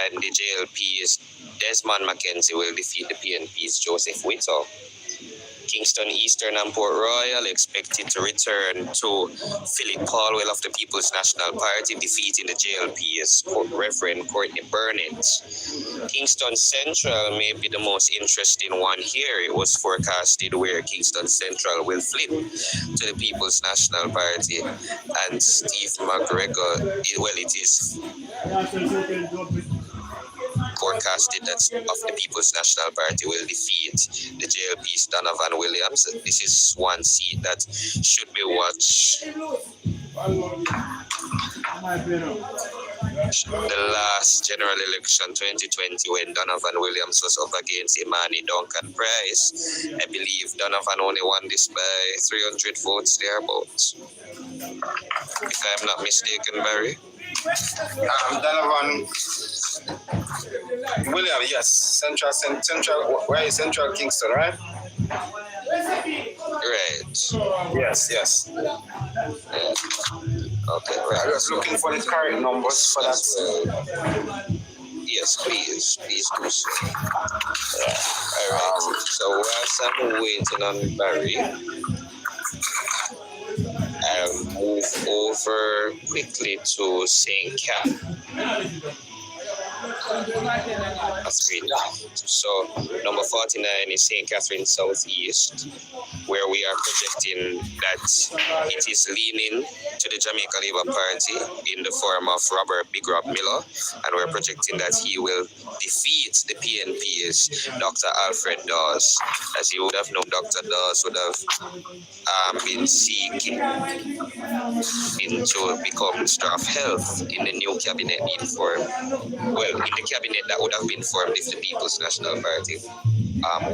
and the JLP's Desmond Mackenzie will defeat the PNP's Joseph Whittle. Kingston Eastern and Port Royal expected to return to Philip Caldwell of the People's National Party, defeating the JLP's Reverend Courtney Burnett. Kingston Central may be the most interesting one here. It was forecasted where Kingston Central will flip to the People's National Party, and Steve McGregor, it is forecasted that of the People's National Party will defeat the JLP's Donovan Williams. This is one seat that should be watched. the last general election 2020 when Donovan Williams was up against Imani Duncan Price. I believe Donovan only won this by 300 votes thereabouts. If I'm not mistaken, Barry. Donovan William, yes, Central. Where is Central Kingston, right? Right. Yes. Yeah. Okay, right. I was looking for the correct numbers for that. Yes, please do so. Alright, so whilst I'm waiting on Barry, I'll move over quickly to St. Catherine. So number 49 is St. Catherine Southeast, where we are projecting that it is leaning to the Jamaica Labour Party in the form of Robert Big Rob Miller, and we're projecting that he will defeat the PNP's Dr. Alfred Dawes. As you would have known, Dr. Dawes would have been seeking into become Minister of Health in the new cabinet being formed. Well, in the cabinet that would have been formed if the People's National Party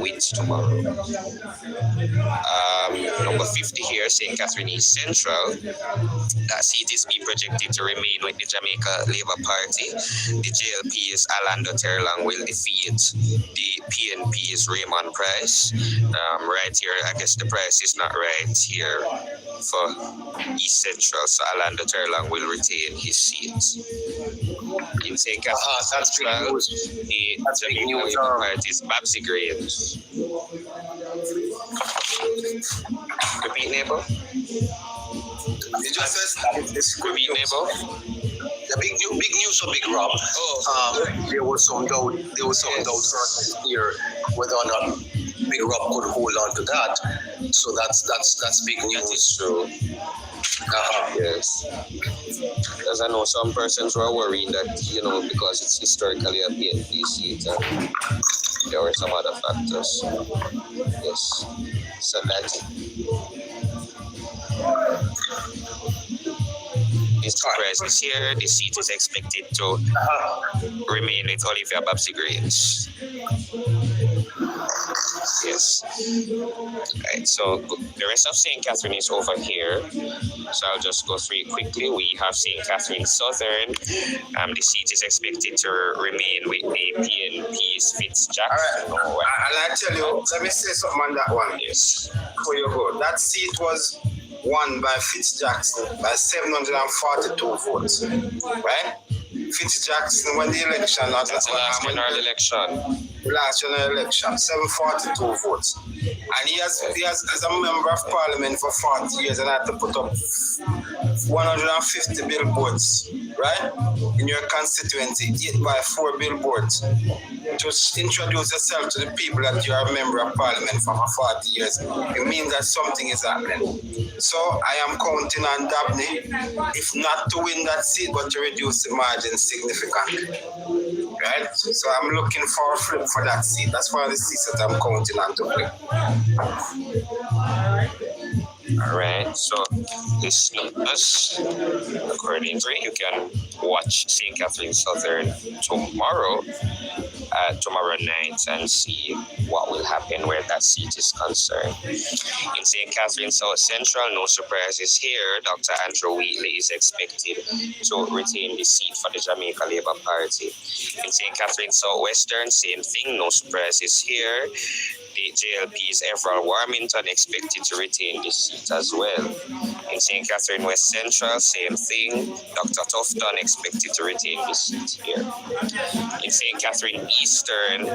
wins tomorrow. Number 50 here, St. Catherine East Central. That seat is being projected to remain with the Jamaica Labour Party. The JLP's Alando Terlang will defeat the PNP's Raymond Price. Right here, I guess the price is not right here for East Central, so Alando Terlang will retain his seat. In St. Catherine Central, the Jamaica Labour Party's Babsy Grange. Repeat, neighbor. You just said Repeat, neighbor. the big news for Big Rob. There was some doubt. There was some doubt here whether or not Big Rob could hold on to that. So that's big news. That is true. Yes. Because I know some persons were worried that, because it's historically a PNP seat, and there were some other factors. Yes. So that this price is here. The seat is expected to remain with Olivia Babsy Graves. Yes. Right, so the rest of St. Catherine is over here. So I'll just go through it quickly. We have St. Catherine Southern. The seat is expected to remain with the PNP's Fitzjack. All right. And I tell you, let me say something on that one. Yes. Before you go, that seat was won by Fitzjackson by 742 votes, right? Fitzjackson won the election. That's the last general election. The last general election, 742 votes. And he has, as a member of parliament for 40 years, and had to put up 150 billboards, right? In your constituency, 8 by 4 billboards. To introduce yourself to the people that you are a member of parliament for 40 years. It means that something is happening. So I am counting on Dabney, if not to win that seat, but to reduce the margin significantly. Right? So I'm looking for a flip for that seat. That's one of the seats that I'm counting on to flip. All right, so this numbers, according to it, you can watch St. Catherine Southern tomorrow night and see what will happen where that seat is concerned. In St. Catherine South Central, no surprises here. Dr. Andrew Wheatley is expected to retain the seat for the Jamaica Labour Party. In St. Catherine South Western, same thing, no surprises here. The JLP's Everall Warmington expected to retain the seat as well. In St. Catherine West Central, same thing. Dr. Tufton expected to retain the seat here. In St. Catherine Eastern,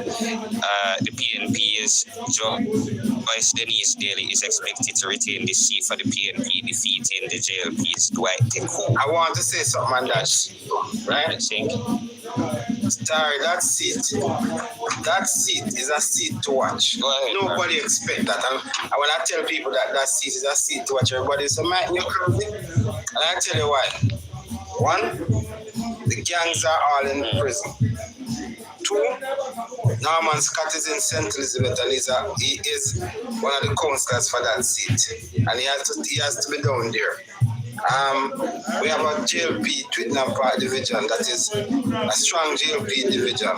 the PNP's Joyce Denise Daly is expected to retain the seat for the PNP, defeating the JLP's Dwight Teku. I want to say something on that, right? I think. Sorry, that seat is a seat to watch. Nobody expect that. And when I tell people that seat is a seat to watch, everybody say, "Man, you're crazy." And I tell you why. One, the gangs are all in prison. Two, Norman Scott is in St. Elizabeth, and he is one of the councillors for that seat, and he has to be down there. We have a JLP Twickenham Park division that is a strong JLP division,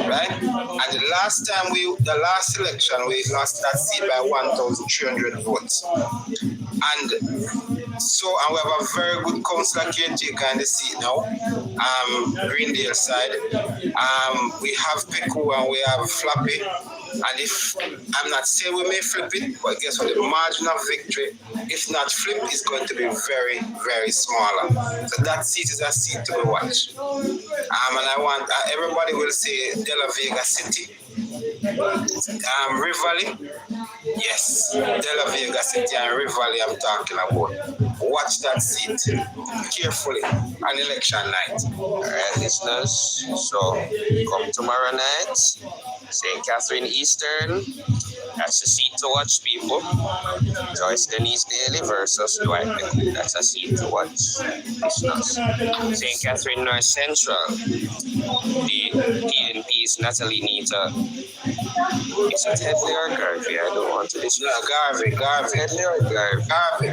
right? And the last election, we lost that seat by 1,300 votes. And we have a very good councillor caretaker in the seat now, Greendale side. We have Peku and we have Flappy. And if I'm not saying we may flip it, but guess what? The margin of victory, if not flip, is going to be very, very smaller. So that seat is a seat to be watched. And I want everybody will say De La Vega City, Rivali. Yes, De La Vega City and Rivali I'm talking about. Watch that seat carefully on election night. All right, listeners. So come tomorrow night, St. Catherine Eastern. That's a seat to watch, people. Joyce Denise Daly versus Dwight McCool. That's a seat to watch, listeners. St. Catherine North Central. The PNP's Natalie Nita. Is it Headley or Garvey? I don't want to listen. No, Garvey. Headley or Garvey? Garvey.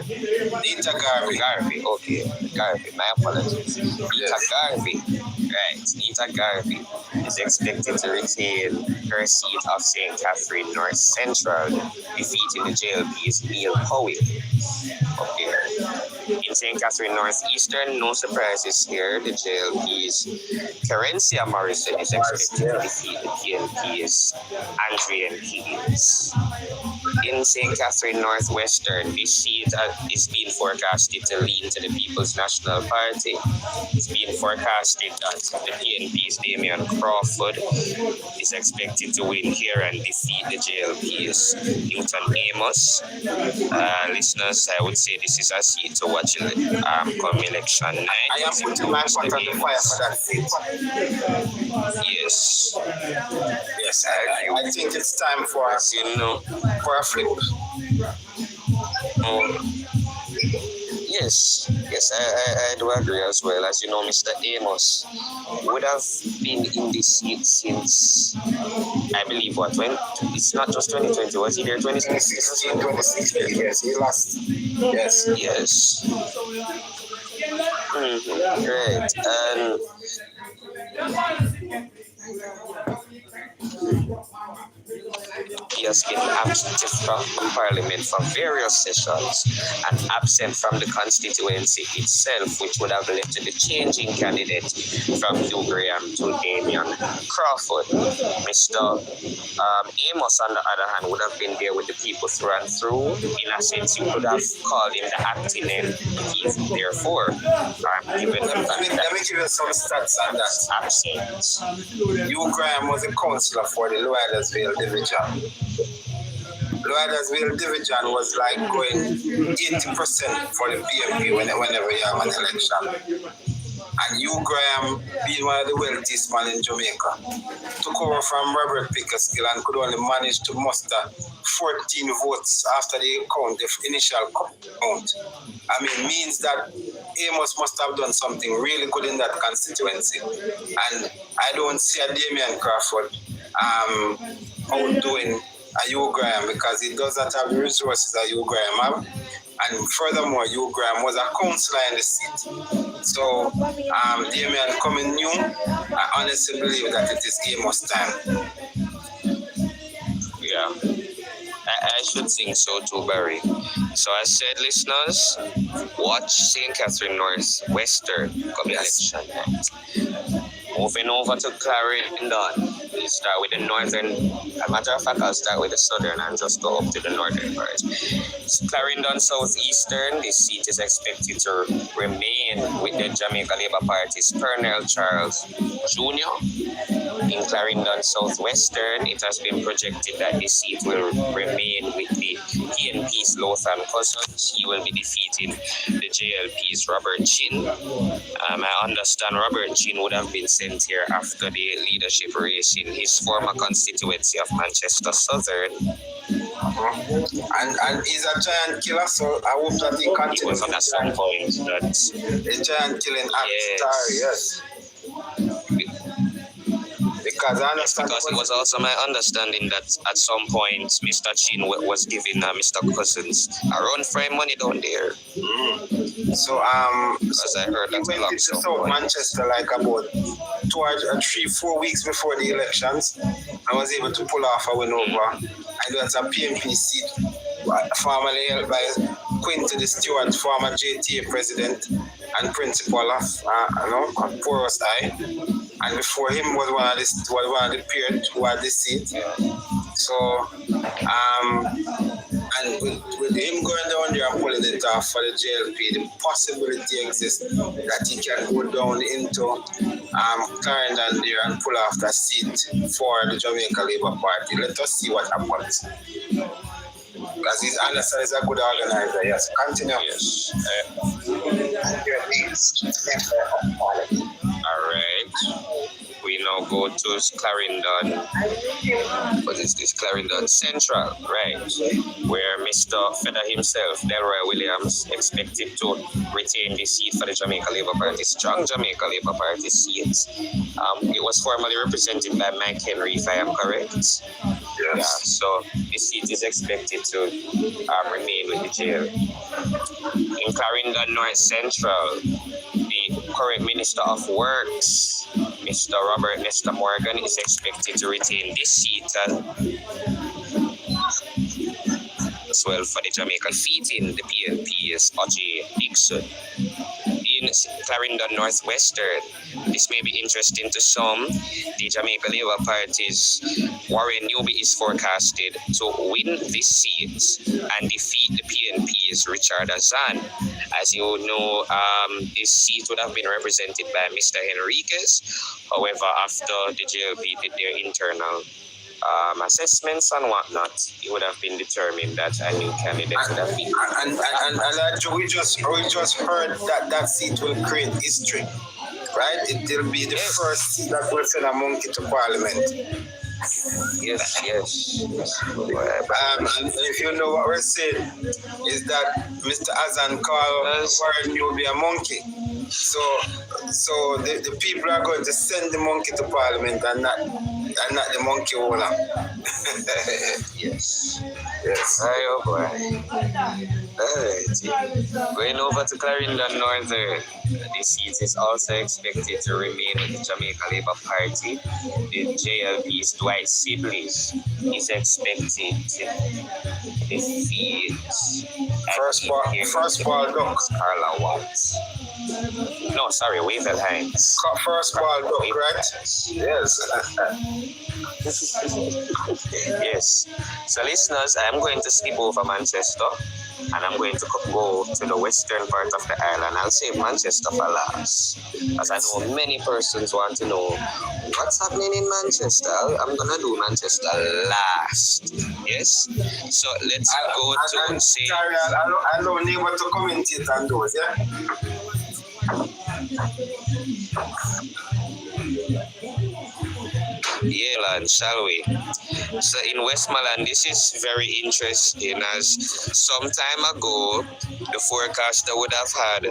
Nita Garvey. Garvey, okay. Garvey, my apologies. Nita Garvey. Right, Nita Garvey is expected to retain her seat of St. Catherine North Central, defeating the JLP's Neil Powell. Okay. In St. Catherine North Eastern, no surprises here. The JLP's Carencia Morrison is expected to defeat the PNP's Andrian Higgins. In St. Catherine Northwestern, this seat is being forecasted to lean to the People's National Party. It's being forecasted that the PNP's Damian Crawford is expected to win here and defeat the JLP's Newton Amos. Listeners, I would say this is a seat to watch come election night. I am putting my foot on the fire for that seat. Yes. Yes, I think it's time for a flip. Yes, I do agree as well. As you know, Mr. Amos would have been in this seat since, I believe, it's not just 2020, was he there 2016? 2016, yes, he lost. Yes. Right, and he has been absent from Parliament for various sessions and absent from the constituency itself, which would have led to the changing candidate from Hugh Graham to Damian Crawford. Mr. Amos, on the other hand, would have been there with the people through and through. In a sense, you could have called him the acting MP. Therefore, given the fact that let me give you some stats on that. Absent. Hugh Graham was a councillor for the Loyalsville division. Loyalsville division was like going 80% for the PMP whenever you have an election. And Hugh Graham, being one of the wealthiest men in Jamaica, took over from Robert Pickersgill and could only manage to muster 14 votes after the initial count. I mean, means that Amos must have done something really good in that constituency. And I don't see a Damian Crawford outdoing a Hugh Graham because he does not have the resources that Hugh Graham have. And furthermore, Hugh Graham was a councillor in the seat. So, Damian coming new, I honestly believe that it is Amos' time. Yeah. I should think so too, Barry. So I said, listeners, watch St. Catherine North Western come election night. Moving over to Clarendon, we'll start with the northern. As a matter of fact, I'll start with the southern and just go up to the northern part. Clarendon Southeastern, this seat is expected to remain with the Jamaica Labour Party's Pernell Charles Jr. In Clarendon Southwestern, it has been projected that this seat will remain with the PNP's Lotham Cousins. He will be defeating the JLP's Robert Chin. I understand Robert Chin would have been sent here after the leadership race in his former constituency of Manchester Southern. And he's a giant killer, so I hope that he continues. It was at some point that a giant killing act star, yes. Because I Yes, understand because it was also my understanding that at some point Mr. Chin was giving Mr. Cousins a run for him money down there. so Because I heard that we a went lot into some South point. Manchester like about 2 or 3-4 weeks before the elections. I was able to pull off a win over, and that's a PNP seat, formerly held by Quinty the Stewart, former JTA president and principal of Porous Eye. And before him was one of the peers who had the seat. So, and with him going down there and pulling it off for the JLP, the possibility exists that he can go down into Clarendon there and pull off that seat for the Jamaica Labour Party. Let us see what happens. Because he's Anderson is a good organizer. Yes, continue. Yes. All right. We now go to Clarendon. What is this? Clarendon Central, right? Where Mr. Feder himself, Delroy Williams, expected to retain the seat for the Jamaica Labour Party, strong Jamaica Labour Party seat. It was formerly represented by Mike Henry, if I am correct. Yes. Yeah, so the seat is expected to remain with the jail. In Clarendon North Central, the current Minister of Works, Mr. Robert Nesta Morgan, is expected to retain this seat as well for the Jamaica, defeating the PNP's Ajay Dixon. In Clarendon Northwestern, this may be interesting to some. The Jamaica Labour Party's Warren Newby is forecasted to win this seat and defeat the PNP's Richard Azan. As you know, this seat would have been represented by Mr. Henriquez. However, after the JLP did their internal assessments and whatnot, it would have been determined that a new candidate would have been. And we just heard that seat will create history, right? It will be the first seat that will send a monkey to Parliament. Yes. And if you know what we're saying, is that Mr. Azan called Warren Newby a monkey. So the people are going to send the monkey to Parliament and not the monkey owner. Yes. Oh boy. Alright. Going over to Clarendon Northern, the seat is also expected to remain with the Jamaica Labour Party. The JLP's Dwight Sibley is expected to defeat First ball duck. Carla Watts. No, sorry, Wavel Hines. First ball duck, right? Yes. Yes. So listeners, I'm going to skip over Manchester and I'm going to go to the western part of the island. I'll save Manchester for last, as I know many persons want to know what's happening in Manchester. I'm gonna do Manchester last. Yes. So let's go to say. Sorry, I don't neighbor to commentate on those, yeah. Yelan, shall we? So in Westmoreland, this is very interesting, as some time ago, the forecaster would have had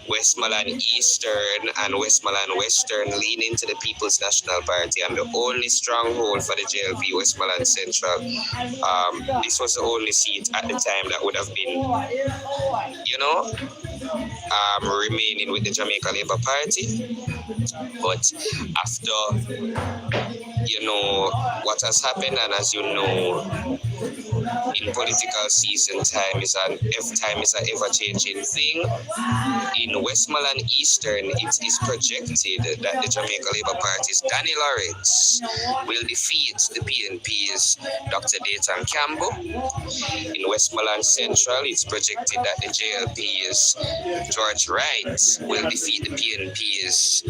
Westmoreland Eastern and Westmoreland Western leaning to the People's National Party, and the only stronghold for the JLP, Westmoreland Central. This was the only seat at the time that would have been, remaining with the Jamaica Labour Party. But after what has happened, and as you know, in political season, time is an ever-changing thing. In Westmoreland Eastern, it is projected that the Jamaica Labour Party's Danny Lawrence will defeat the PNP's Dr. Dayton Campbell. In Westmoreland Central, it's projected that the JLP's George Wright will defeat the PNP's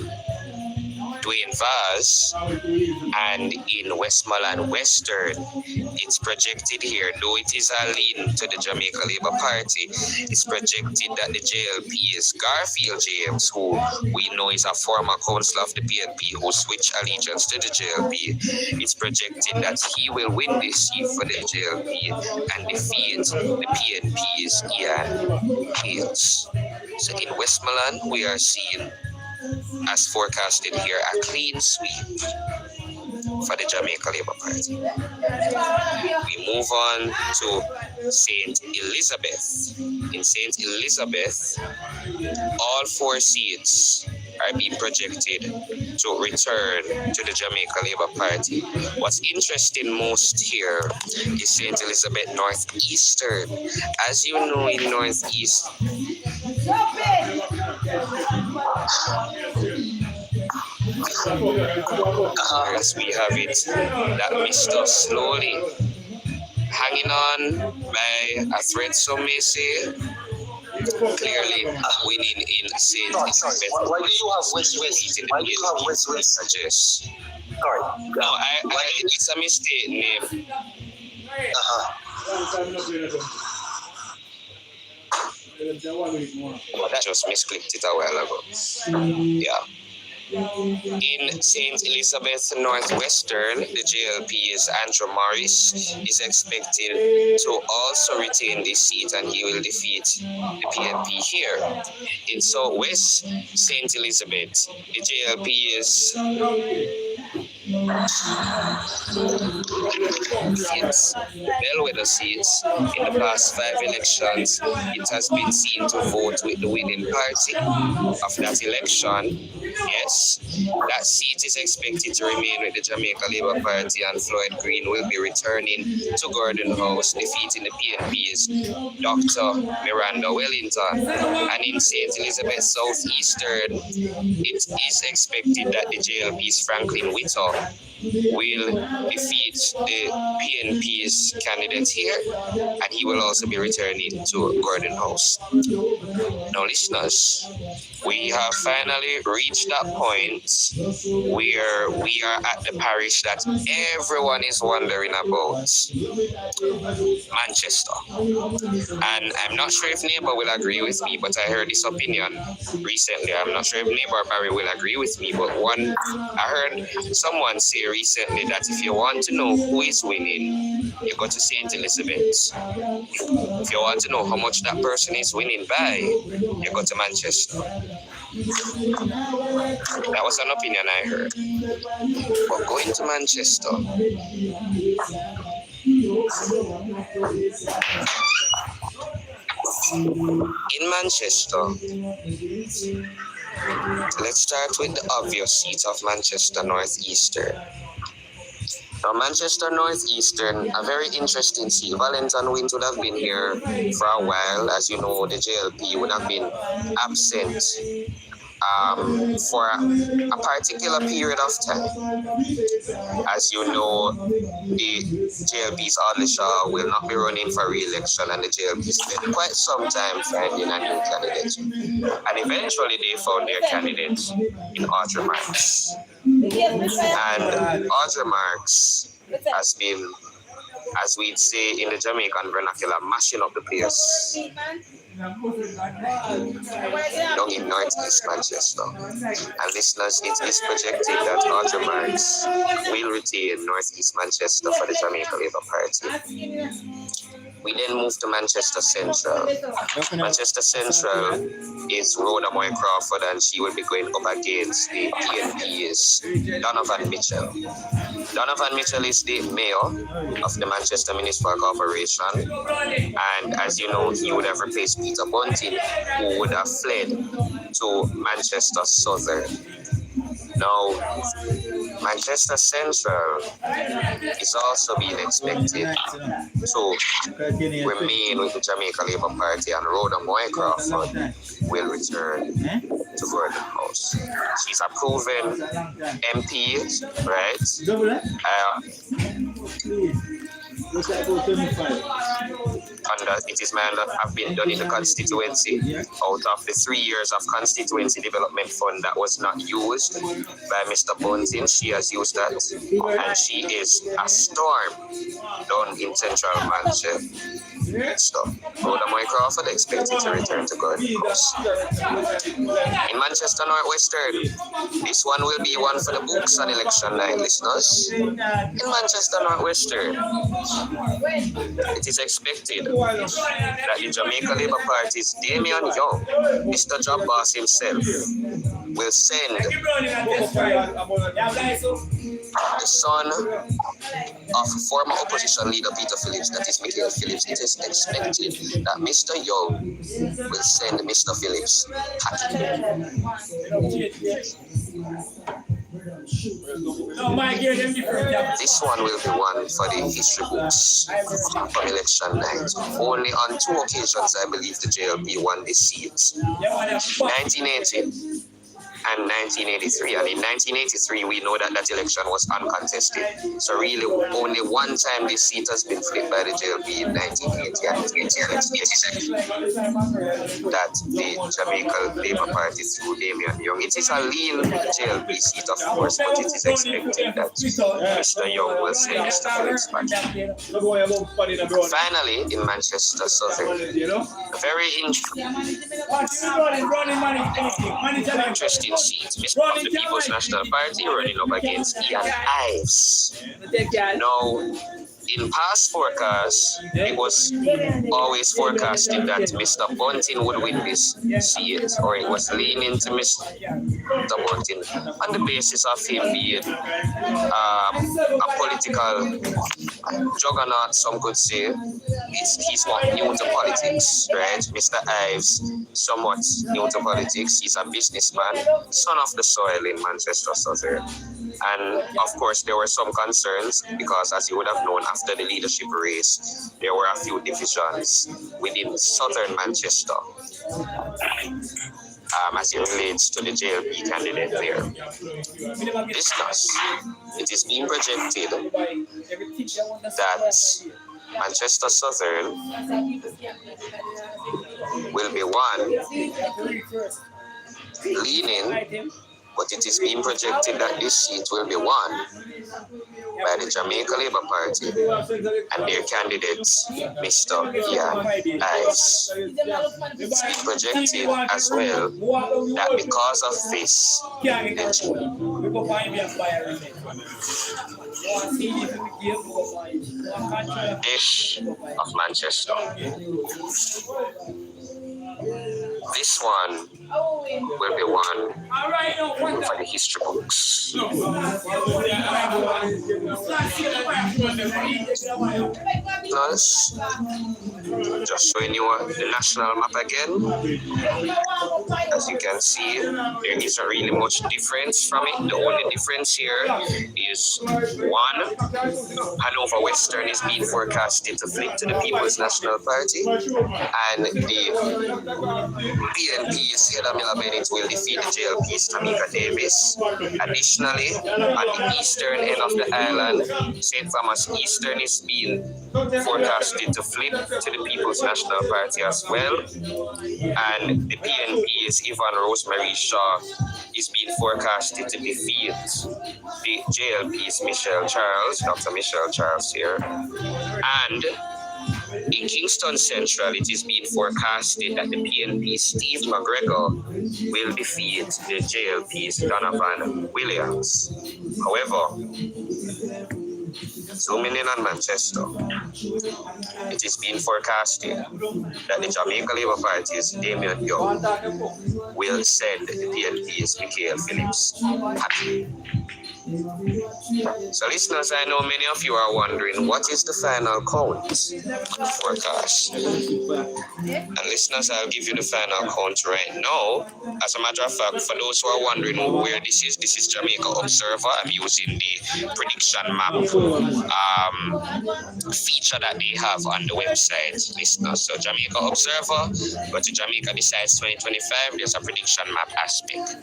Dwayne Vaz, and in Westmoreland Western, it's projected here, though it is a lean to the Jamaica Labour Party, it's projected that the JLP's Garfield James, who we know is a former councillor of the PNP who switched allegiance to the JLP, it's projected that he will win this seat for the JLP and defeat the PNP's Ian Hales. So in Westmoreland, we are seeing, as forecasted here, a clean sweep. for the Jamaica Labour Party. We move on to St. Elizabeth. In St. Elizabeth, all 4 seats are being projected to return to the Jamaica Labour Party. What's interesting most here is St. Elizabeth Northeastern. As you know, in Northeast, as we have it, that Mr. Slowly hanging on by a thread, some may say, clearly winning in St. Elizabeth. Why do you have West? Why do you have West? Suggest. Sorry. No, it's a mistake name. I just misclicked it a while ago. Yeah. In St. Elizabeth Northwestern, the JLP's Andrew Morris is expected to also retain this seat, and he will defeat the PNP here. In Southwest St. Elizabeth, the JLP's bellwether seats in the past 5 elections, it has been seen to vote with the winning party of that election. Yes, that seat is expected to remain with the Jamaica Labour Party, and Floyd Green will be returning to Gordon House, defeating the PNP's Dr. Miranda Wellington. And in St. Elizabeth Southeastern, it is expected that the JLP's Franklin Whittle will defeat the PNP's candidate here, and he will also be returning to Gordon House. Now, listeners, we have finally reached that point where we are at the parish that everyone is wondering about, Manchester. And I'm not sure if neighbor will agree with me, but I heard this opinion recently. I'm not sure if neighbor Barry will agree with me, but I heard someone say recently that if you want to know who is winning, you go to St. Elizabeth. If you want to know how much that person is winning by, you go to Manchester. That was an opinion I heard. But going to Manchester, in Manchester, let's start with the obvious seat of Manchester Northeastern. Now, Manchester Northeastern, a very interesting seat. Valentin Wint would have been here for a while. As you know, the JLP would have been absent for a particular period of time. As you know, the JLP's Audley Shaw will not be running for re-election, and the JLP spent quite some time finding a new candidate. And eventually they found their candidate in Audrey Marks. And Audrey Marks has been, as we'd say in the Jamaican vernacular, mashing up the place down in Northeast Manchester. And listeners, it is projected that Audrey Marks will retain Northeast Manchester for the Jamaica Labour Party. We then move to Manchester Central. Manchester Central is Rhoda Moy Crawford, and she will be going up against the PNP's Donovan Mitchell. Donovan Mitchell is the mayor of the Manchester Municipal Corporation, and as you know, he would have replaced Peter Bunting, who would have fled to Manchester Southern. Now, Manchester Central is also being expected to remain with the Jamaica Labour Party, and Rhoda Moy Crawford will return to Gordon House. She's a proven MP, right? It is my that have been done in the constituency. Out of the 3 years of constituency development fund that was not used by Mr. Bunting, she has used that, and she is a storm down in central Manchester. So, Rhoda Moy Crawford expected to return to Gordon House. In Manchester Northwestern, this one will be one for the books on election night, listeners. In Manchester Northwestern, it is expected that the Jamaica Labour Party's Damian Young, Mr. Job Boss himself, will send the son of former opposition leader Peter Phillips, that is Michael Phillips. It is expected that Mr. Young will send Mr. Phillips packing. This one will be one for the history books from election night. Only on 2 occasions, I believe, the JLP won this seat. 1980 and 1983. And in 1983, we know that election was uncontested. So really, only one time this seat has been flipped by the JLP in 1980 and 1986. That the Jamaica Labour Party through Damian Young. It is a lean JLP seat, of course, but it is expected that Mr. Young will send Mr. Phillips back. Finally, in Manchester Southern, a very interesting seat, Mr. of the People's National Party running up against Ian Ives. Now, in past forecasts, it was always forecasted that Mr. Bunting would win this seat, or it was leaning to Mr. Bunting on the basis of him being a political juggernaut, some could say. He's not new to politics, right? Mr. Ives, somewhat new to politics. He's a businessman, son of the soil in Manchester Southern. And of course, there were some concerns because, as you would have known, after the leadership race, there were a few divisions within Southern Manchester as it relates to the JLP candidate there. Listeners, it is being projected that Manchester Southern will be one leaning, but it is being projected that this seat will be won by the Jamaica Labour Party and their candidate, Mr. Ian Ives. It's been projected as well that because of this, of Manchester. This one will be one for the history books. Plus, just showing you the national map again. As you can see, there isn't really much difference from it. The only difference here is one, Hanover Western is being forecasted to flip to the People's National Party, and the PNP's Heather Miller Bennett will defeat the JLP's Tamika Davis. Additionally, on the eastern end of the island, St. Thomas Eastern is being forecasted to flip to the People's National Party as well. And the PNP's Yvonne Rosemary Shaw is being forecasted to defeat the JLP's Michelle Charles, Dr. Michelle Charles here. And in Kingston Central, it is being forecasted that the PNP Steve McGregor will defeat the JLP's Donovan Williams. However, zooming in on Manchester, it is being forecasted that the Jamaica Labour Party's Damian Young will send the PNP's Michael Phillips packing. So listeners, I know many of you are wondering, what is the final count forecast? And listeners, I'll give you the final count right now. As a matter of fact, for those who are wondering where this is Jamaica Observer. I'm using the prediction map feature that they have on the website, listeners. So Jamaica Observer, go to Jamaica Decides 2025, there's a prediction map aspect.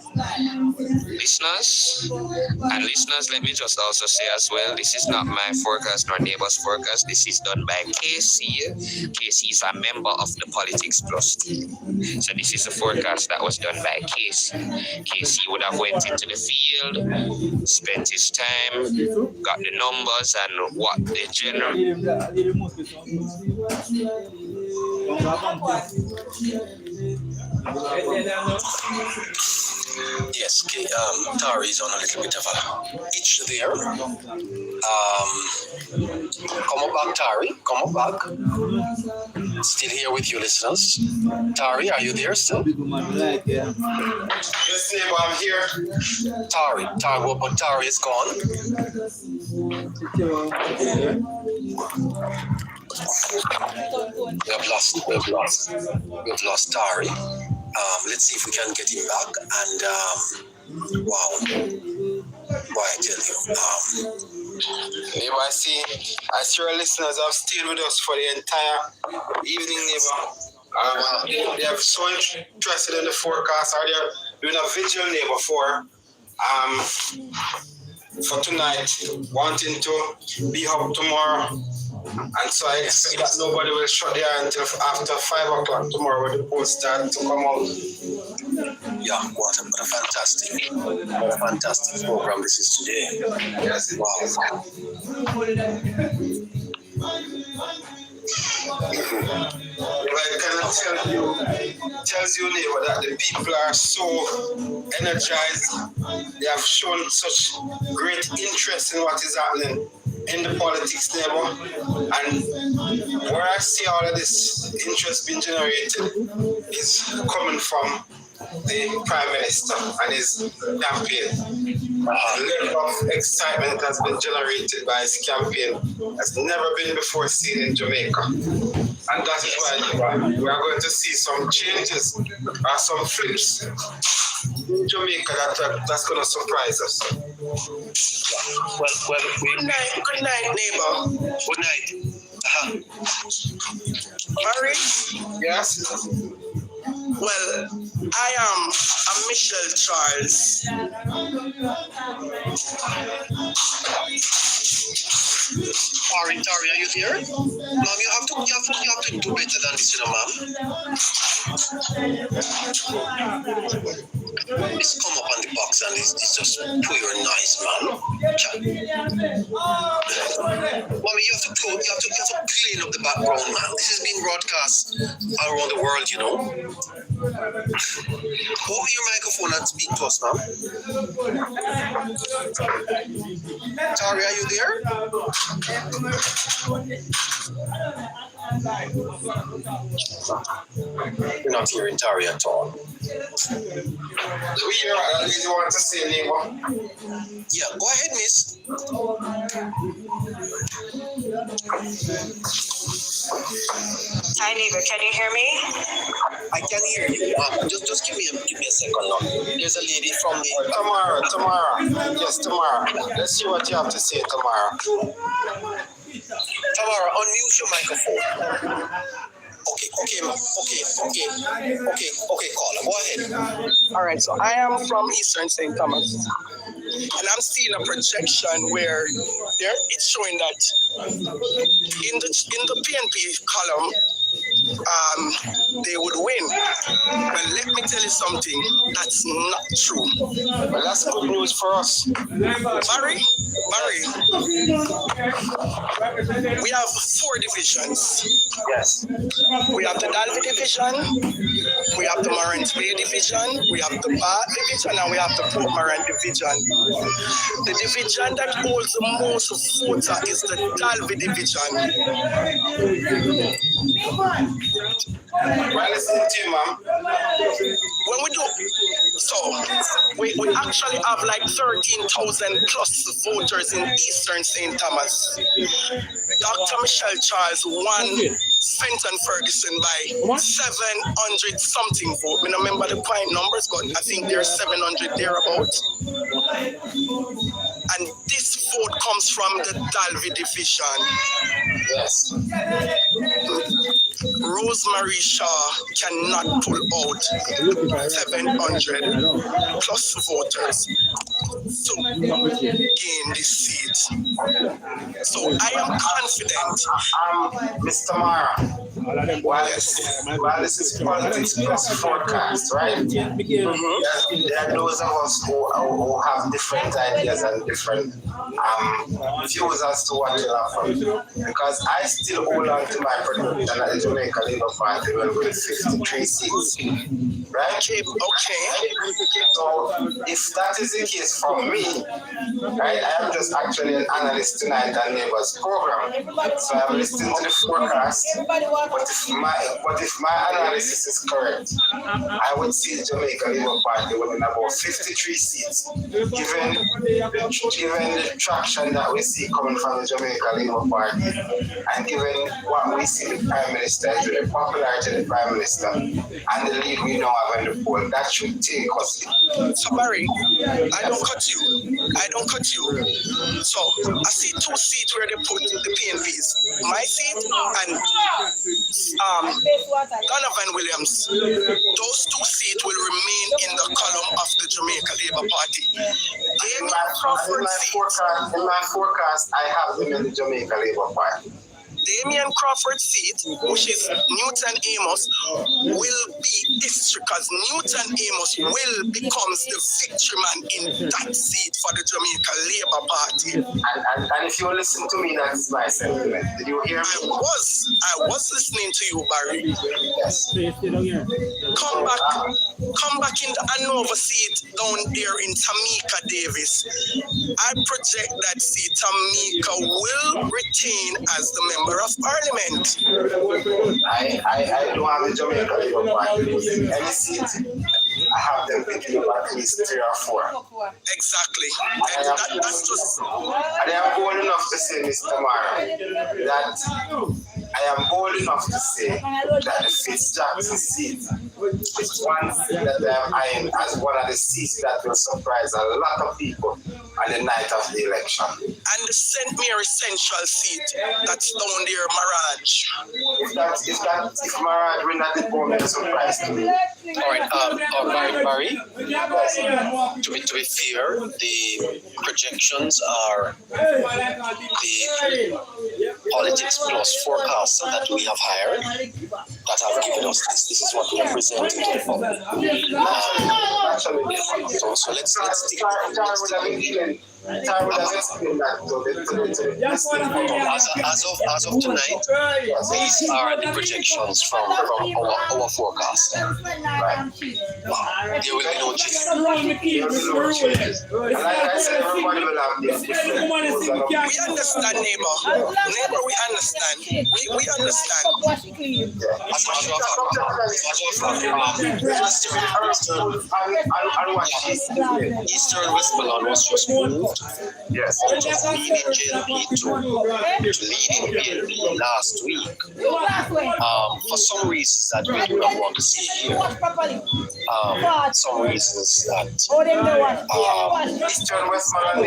Listeners, let me just also say as well, this is not my forecast nor neighbor's forecast. This is done by KC. KC is a member of the Politics Plus team. So this is a forecast that was done by KC. KC would have went into the field, spent his time, got the numbers and what the general... Yes, Tari is on a little bit of a itch there. Come on back, Tari. Come on back. Still here with you, listeners. Tari, are you there still? Yes, neighbor, I'm here. Tari, but Tari is gone. We've lost Tari. Let's see if we can get him back. And wow, boy, I tell you, Neighbor, I see our listeners have stayed with us for the entire evening, neighbor. They are so interested in the forecast. Are they doing a vigil, neighbor, for tonight, wanting to be up tomorrow. And so I expect that nobody will shut there until after 5 o'clock tomorrow when the polls start to come out. Yeah, what a fantastic program this is today. Yes, wow. I cannot tells you, neighbor, that the people are so energized. They have shown such great interest in what is happening in the politics, neighbor. And where I see all of this interest being generated is coming from the Prime Minister and his campaign. The level of excitement that has been generated by his campaign has never been before seen in Jamaica. And that is why we are going to see some changes or some flips in Jamaica that's going to surprise us. Well, good night, neighbor. Good night. Barry? Yes? Well, I am a Michelle Charles. Tari, are you there? Ma'am, you have to do better than this, ma'am. It's come up on the box and it's just pure nice, man. Mommy, you have to clean up the background, man. This is being broadcast all around the world, you know. Hold your microphone and speak to us, ma'am. Tari, are you there? You're not hearing Tari at all. Do we hear what you want to say, neighbor? Yeah, go ahead, miss. Hi, neighbor. Can you hear me? I can hear you. Just give me a second now. There's a lady from the... Tomorrow. Yes, tomorrow. Let's see what you have to say tomorrow. Tamara, unmute your microphone. Okay, caller, go ahead. All right, so I am from Eastern St. Thomas. And I'm seeing a projection where it's showing that in the PNP column, they would win. But let me tell you something, that's not true. Well, that's good news for us. Barry, we have 4 divisions. Yes. We have the Dalby division, we have the Morant Bay division, we have the Bath division, and we have the Port Morant division. The division that holds the most votes is the Dalby division. Well, listen to you, ma'am. When we do, so we actually have like 13,000 plus voters in Eastern St. Thomas. Dr. Michelle Charles won Fenton Ferguson by 700 something vote. I don't remember the point numbers, but I think there's 700 thereabouts. And this vote comes from the Dalby division. Yes. Rosemary Shaw cannot pull out 700 plus voters to gain this seat. So I am confident. Mr. Mara, while this is politics plus forecast, right? There are those of us who have different ideas and different views as to what will happen. Because I still hold on to my prediction that the Jamaica Labour Party will win 53 seats. right? Okay. So if that is the case for me, right, I am just actually an analyst tonight on Neighbors program. So I'm listening to the forecast. But if my analysis is correct, I would see the Jamaica Labour Party winning about 53 seats, given the traction that we see coming from the Jamaica Labour Party, and given what we see the Prime Minister is with the popularity of the Prime Minister and the lead we now have in the poll, that should take us. So Barry, I don't cut you. So I see 2 seats where they put the PNPs. My seat and Donovan Williams. Those 2 seats will remain in the column of the Jamaica Labour Party. In my forecast, I have them in the Jamaica Labour Party. Damian Crawford's seat, which is Newton Amos, will be history because Newton Amos will become the victory man in that seat for the Jamaica Labour Party. And if you listen to me, that's my sentiment. Did you hear me? I was listening to you, Barry. Yes. Come back in the Hanover seat down there in Tamika Davis. I project that seat Tamika will retain as the member of parliament. I don't have the Jamaica Labour Party losing any seat. I have them picking up at least 3 or 4. Exactly. That's just. And I am bold enough to say, Mr. Mara, that I am bold enough to say that the Fitzjackson seat is one seat that I am eyeing as one of the seats that will surprise a lot of people on the night of the election. And the St. Mary Central seat that's down there, Mirage. If Mirage will not be a surprise to me. All right, Barry. To be fair, the projections are the politics plus forecasts that we have hired that have given us this. This is what we have presented to the public. So let's dig. As of tonight, these are the projections from our forecast. Right. There will be no change. Like I said, everybody will have their different. We understand, neighbor. Neighbor, we understand. We understand. As a matter of fact, Eastern Westmoreland was just moved. Yes. Just leading JLP to leading PNP last week. For some reasons that we do not want to see here. Some reasons that Eastern Westmoreland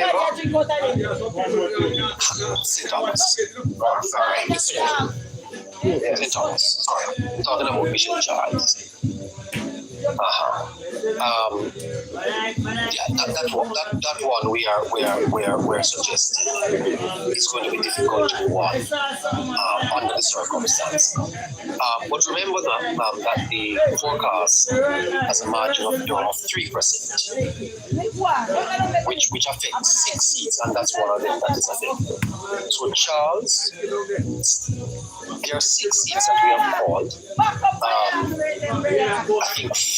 St. Thomas. Oh, sorry. St. Thomas. Sorry. Talking about Michelle Charles. That one we are suggesting is going to be difficult to win under the circumstance. But remember that the forecast has a margin of error of 3%, which affects 6 seats, and that's one of them that is affected. So Charles, there are 6 seats that we have called. I think 4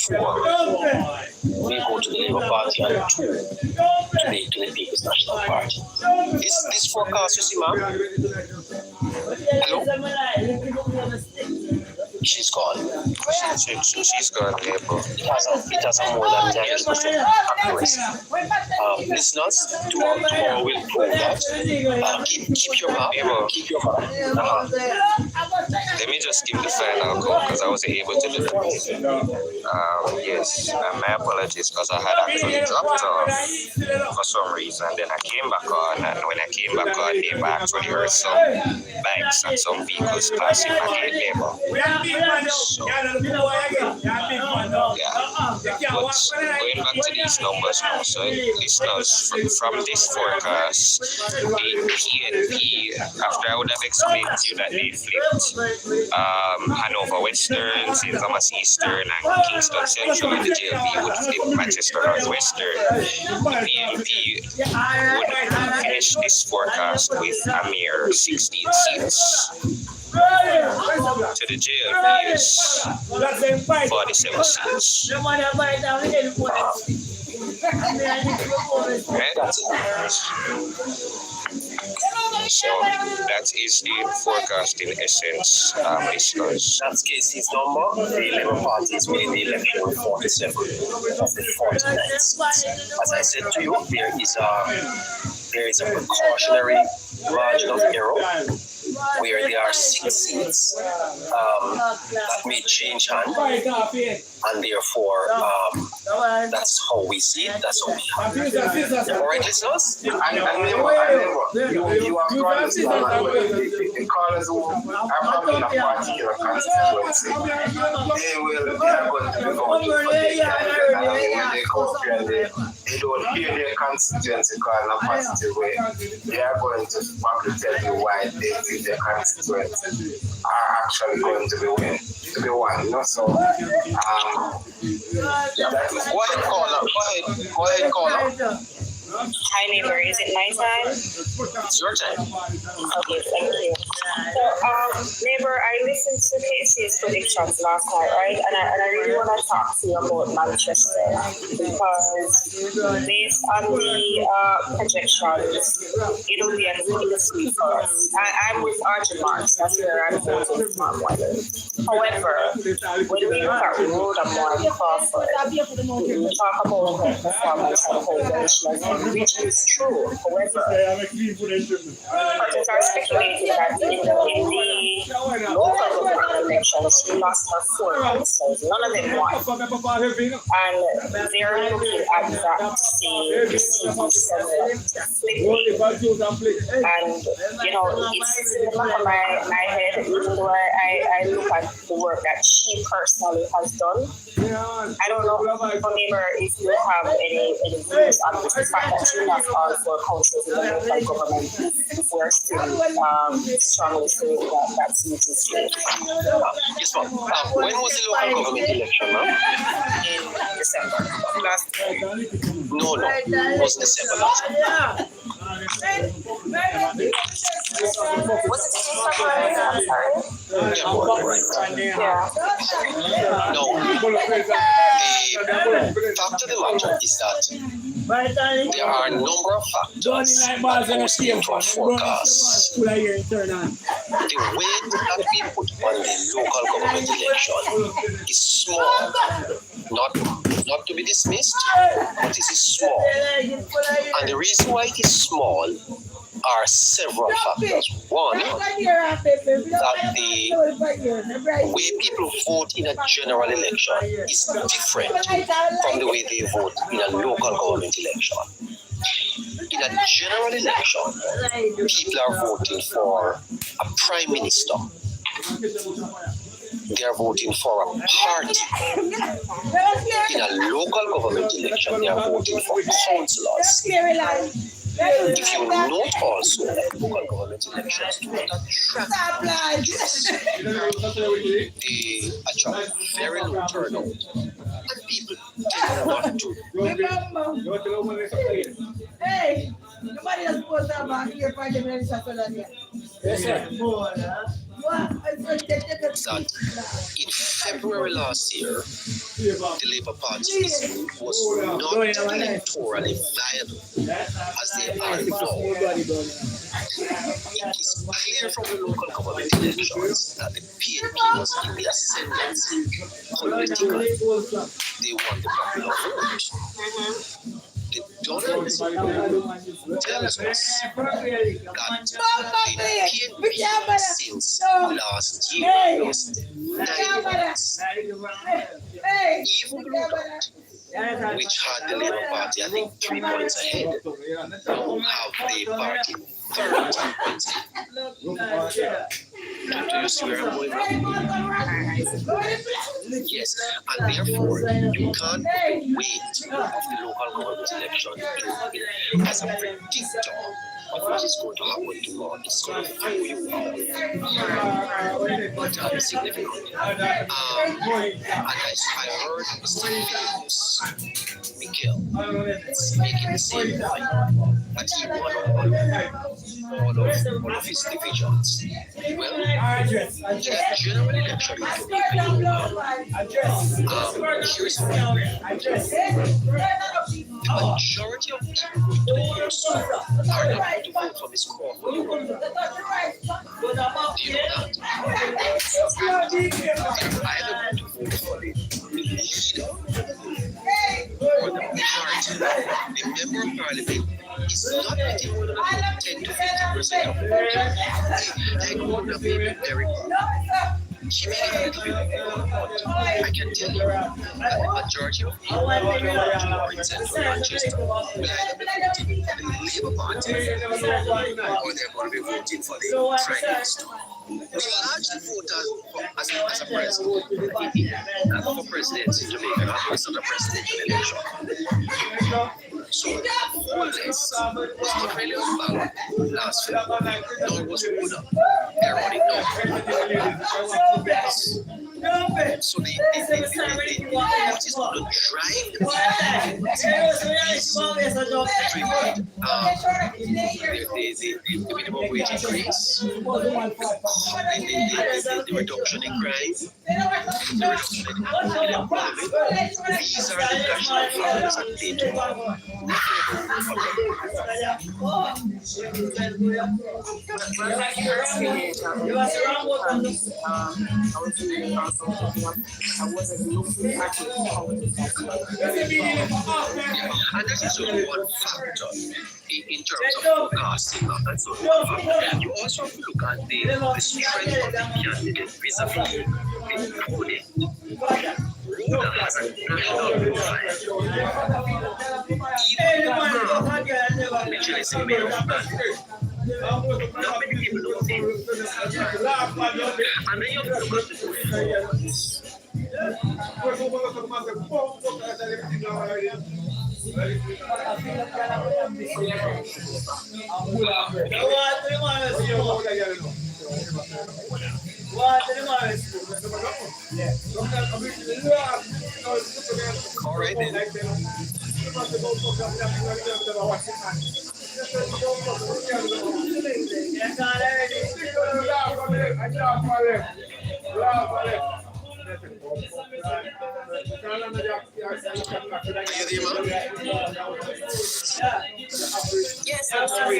we go to the Labour Party and 2 to the People's National Party. Is this forecast, you see, ma'am? Hello? She's gone. She's gone, April. It has a more than 90% accuracy. Listeners, tomorrow will prove that. Keep your map. Keep your map. Let me just give the final call because I wasn't able to do that. Yes, my apologies because I had actually dropped off for some reason. Then I came back on, and when I came back on, they actually heard some bikes and some vehicles passing my gate neighbor. So, yeah. But going back to these numbers now, so listeners, from this forecast, the PNP, after I would have explained to you that they flipped Hanover Western, St. Thomas Eastern, and Kingston Central, and the JLP would flip Manchester Northwestern. The PNP would finish this forecast with a mere 16 seats. To the JLP is 47 seats. So that is the forecast in essence, listeners. That's Casey's number. The Labour Party is winning the election with 47 of the 49 seats. As I said to you, there is a precautionary margin of error where there are 6 seats that may change hand, and therefore that's how we see it, that's how we have it. All right, listeners? You have to understand that the callers who are from in a particular constituency, they are going to be voting for their candidate, and when they come up here and they don't hear their constituency call in a positive way, they are going to probably tell you why they think their constituency are actually going to be won, you know. So that is Go ahead, caller. Go ahead, caller. Hi, neighbor. Is it my time? It's your time. Okay, thank you. So, neighbor, I listened to Casey's predictions last night, right? And I really want to talk to you about Manchester because based on the projections, it'll be a really sweet for us. I'm with Archie Marks. That's where I'm voting from. However, when we look at Road and more Crawford, we talk about her performance and how well she has been, which is true. However, parties are speculating that in the local government elections, she lost her 4 councillors. None of them won. And they're looking at that same similar flipping. And, you know, it's in the back of my head, even though I look at the work that she personally has done. I don't know, neighbor, if you have any views on the fact that she lost all 4 councils in the local government. We're still strongly saying that that seat is straight. Yes, ma'am. When was the local government election, ma'am? In December last year. No, it was December last year. Was it in February? I'm sorry. Yeah. No. The fact of the matter is that there are a number of factors that goes into a forecast. The weight that we put on the local government election is small, not to be dismissed, but it is small. And the reason why it is small are several factors. One, that the way people vote in a general election is different from the way they vote in a local government election. In a general election, people are voting for a prime minister. They are voting for a party. In a local government election, they are voting for councillors. If you note also that local government elections do not they attract very low turnout, and people tend not to. Hey, nobody is supposed to have a here for the minister for that. That in February last year, the Labour Party was not electorally viable as they are now. It is clear from the local government elections that the PNP was in the ascendancy politically. They won the popular vote. The Donald tells us that the PNP since last year lost 9 votes. Even Rupert, which had the Labour Party, I think, 3 points ahead, now have the party 13 points ahead. Do you see where I'm going from? Yes, and therefore you can't weight of the local government election as a predictor of what is going to happen tomorrow. It's going to throw you out. But significant. And I heard Mr. Miguel making the same point that he won all of his divisions. Well, in a general election, here's what the majority of people who vote are not going to vote for Miss Crawford. Do you know that? They're either going to vote for the leader or the majority. The member of parliament is not getting more than 10 to 50% of the vote. They're going to be very good. She may have to be, but I can tell you that the majority of people who are in central Manchester will either be voting for the Labour Party or they're going to be voting for the Prime Minister. We largely vote as a president for presidents in Jamaica, not for the presidential election. So all this was not really about last February, nor was Buddha. They're running down. So what is going to drive the minimum wage increase, the reduction in crime, the reduction in unemployment. These are the national factors that they do. And that is only one factor in terms of forecasting. That's only one factor. You also have to look at the strength of the candidate vis-a-vis the opponent. Rhoda has a national profile. Even the girl, which is the mayor of Clarendon, not many people know him. And then you have to look at the performance. All right, then. Yes, I'm sorry.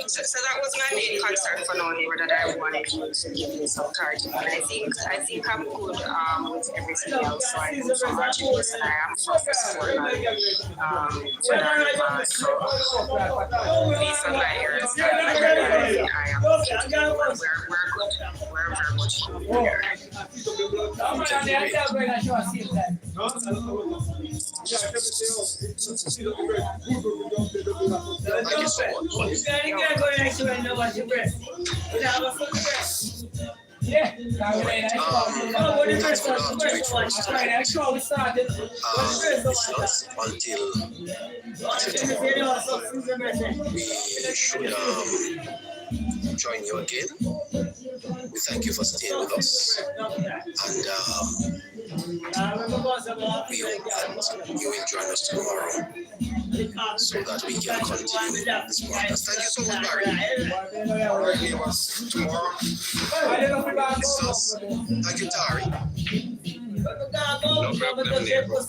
So that was my main concern for now, neighbor, that I wanted to give me some clarity. But I think I'm good with everything else. So I think for articles that I am focused for that. So these are my areas that I am we're good. We're very much here. Thank you so much. Until join you again. We thank you for staying with us, and we hope that you will join us tomorrow so that we can continue this podcast. Thank you so much, Barry. All right, neighbors, tomorrow it's us. Thank you, Tari. No problem, neighbor.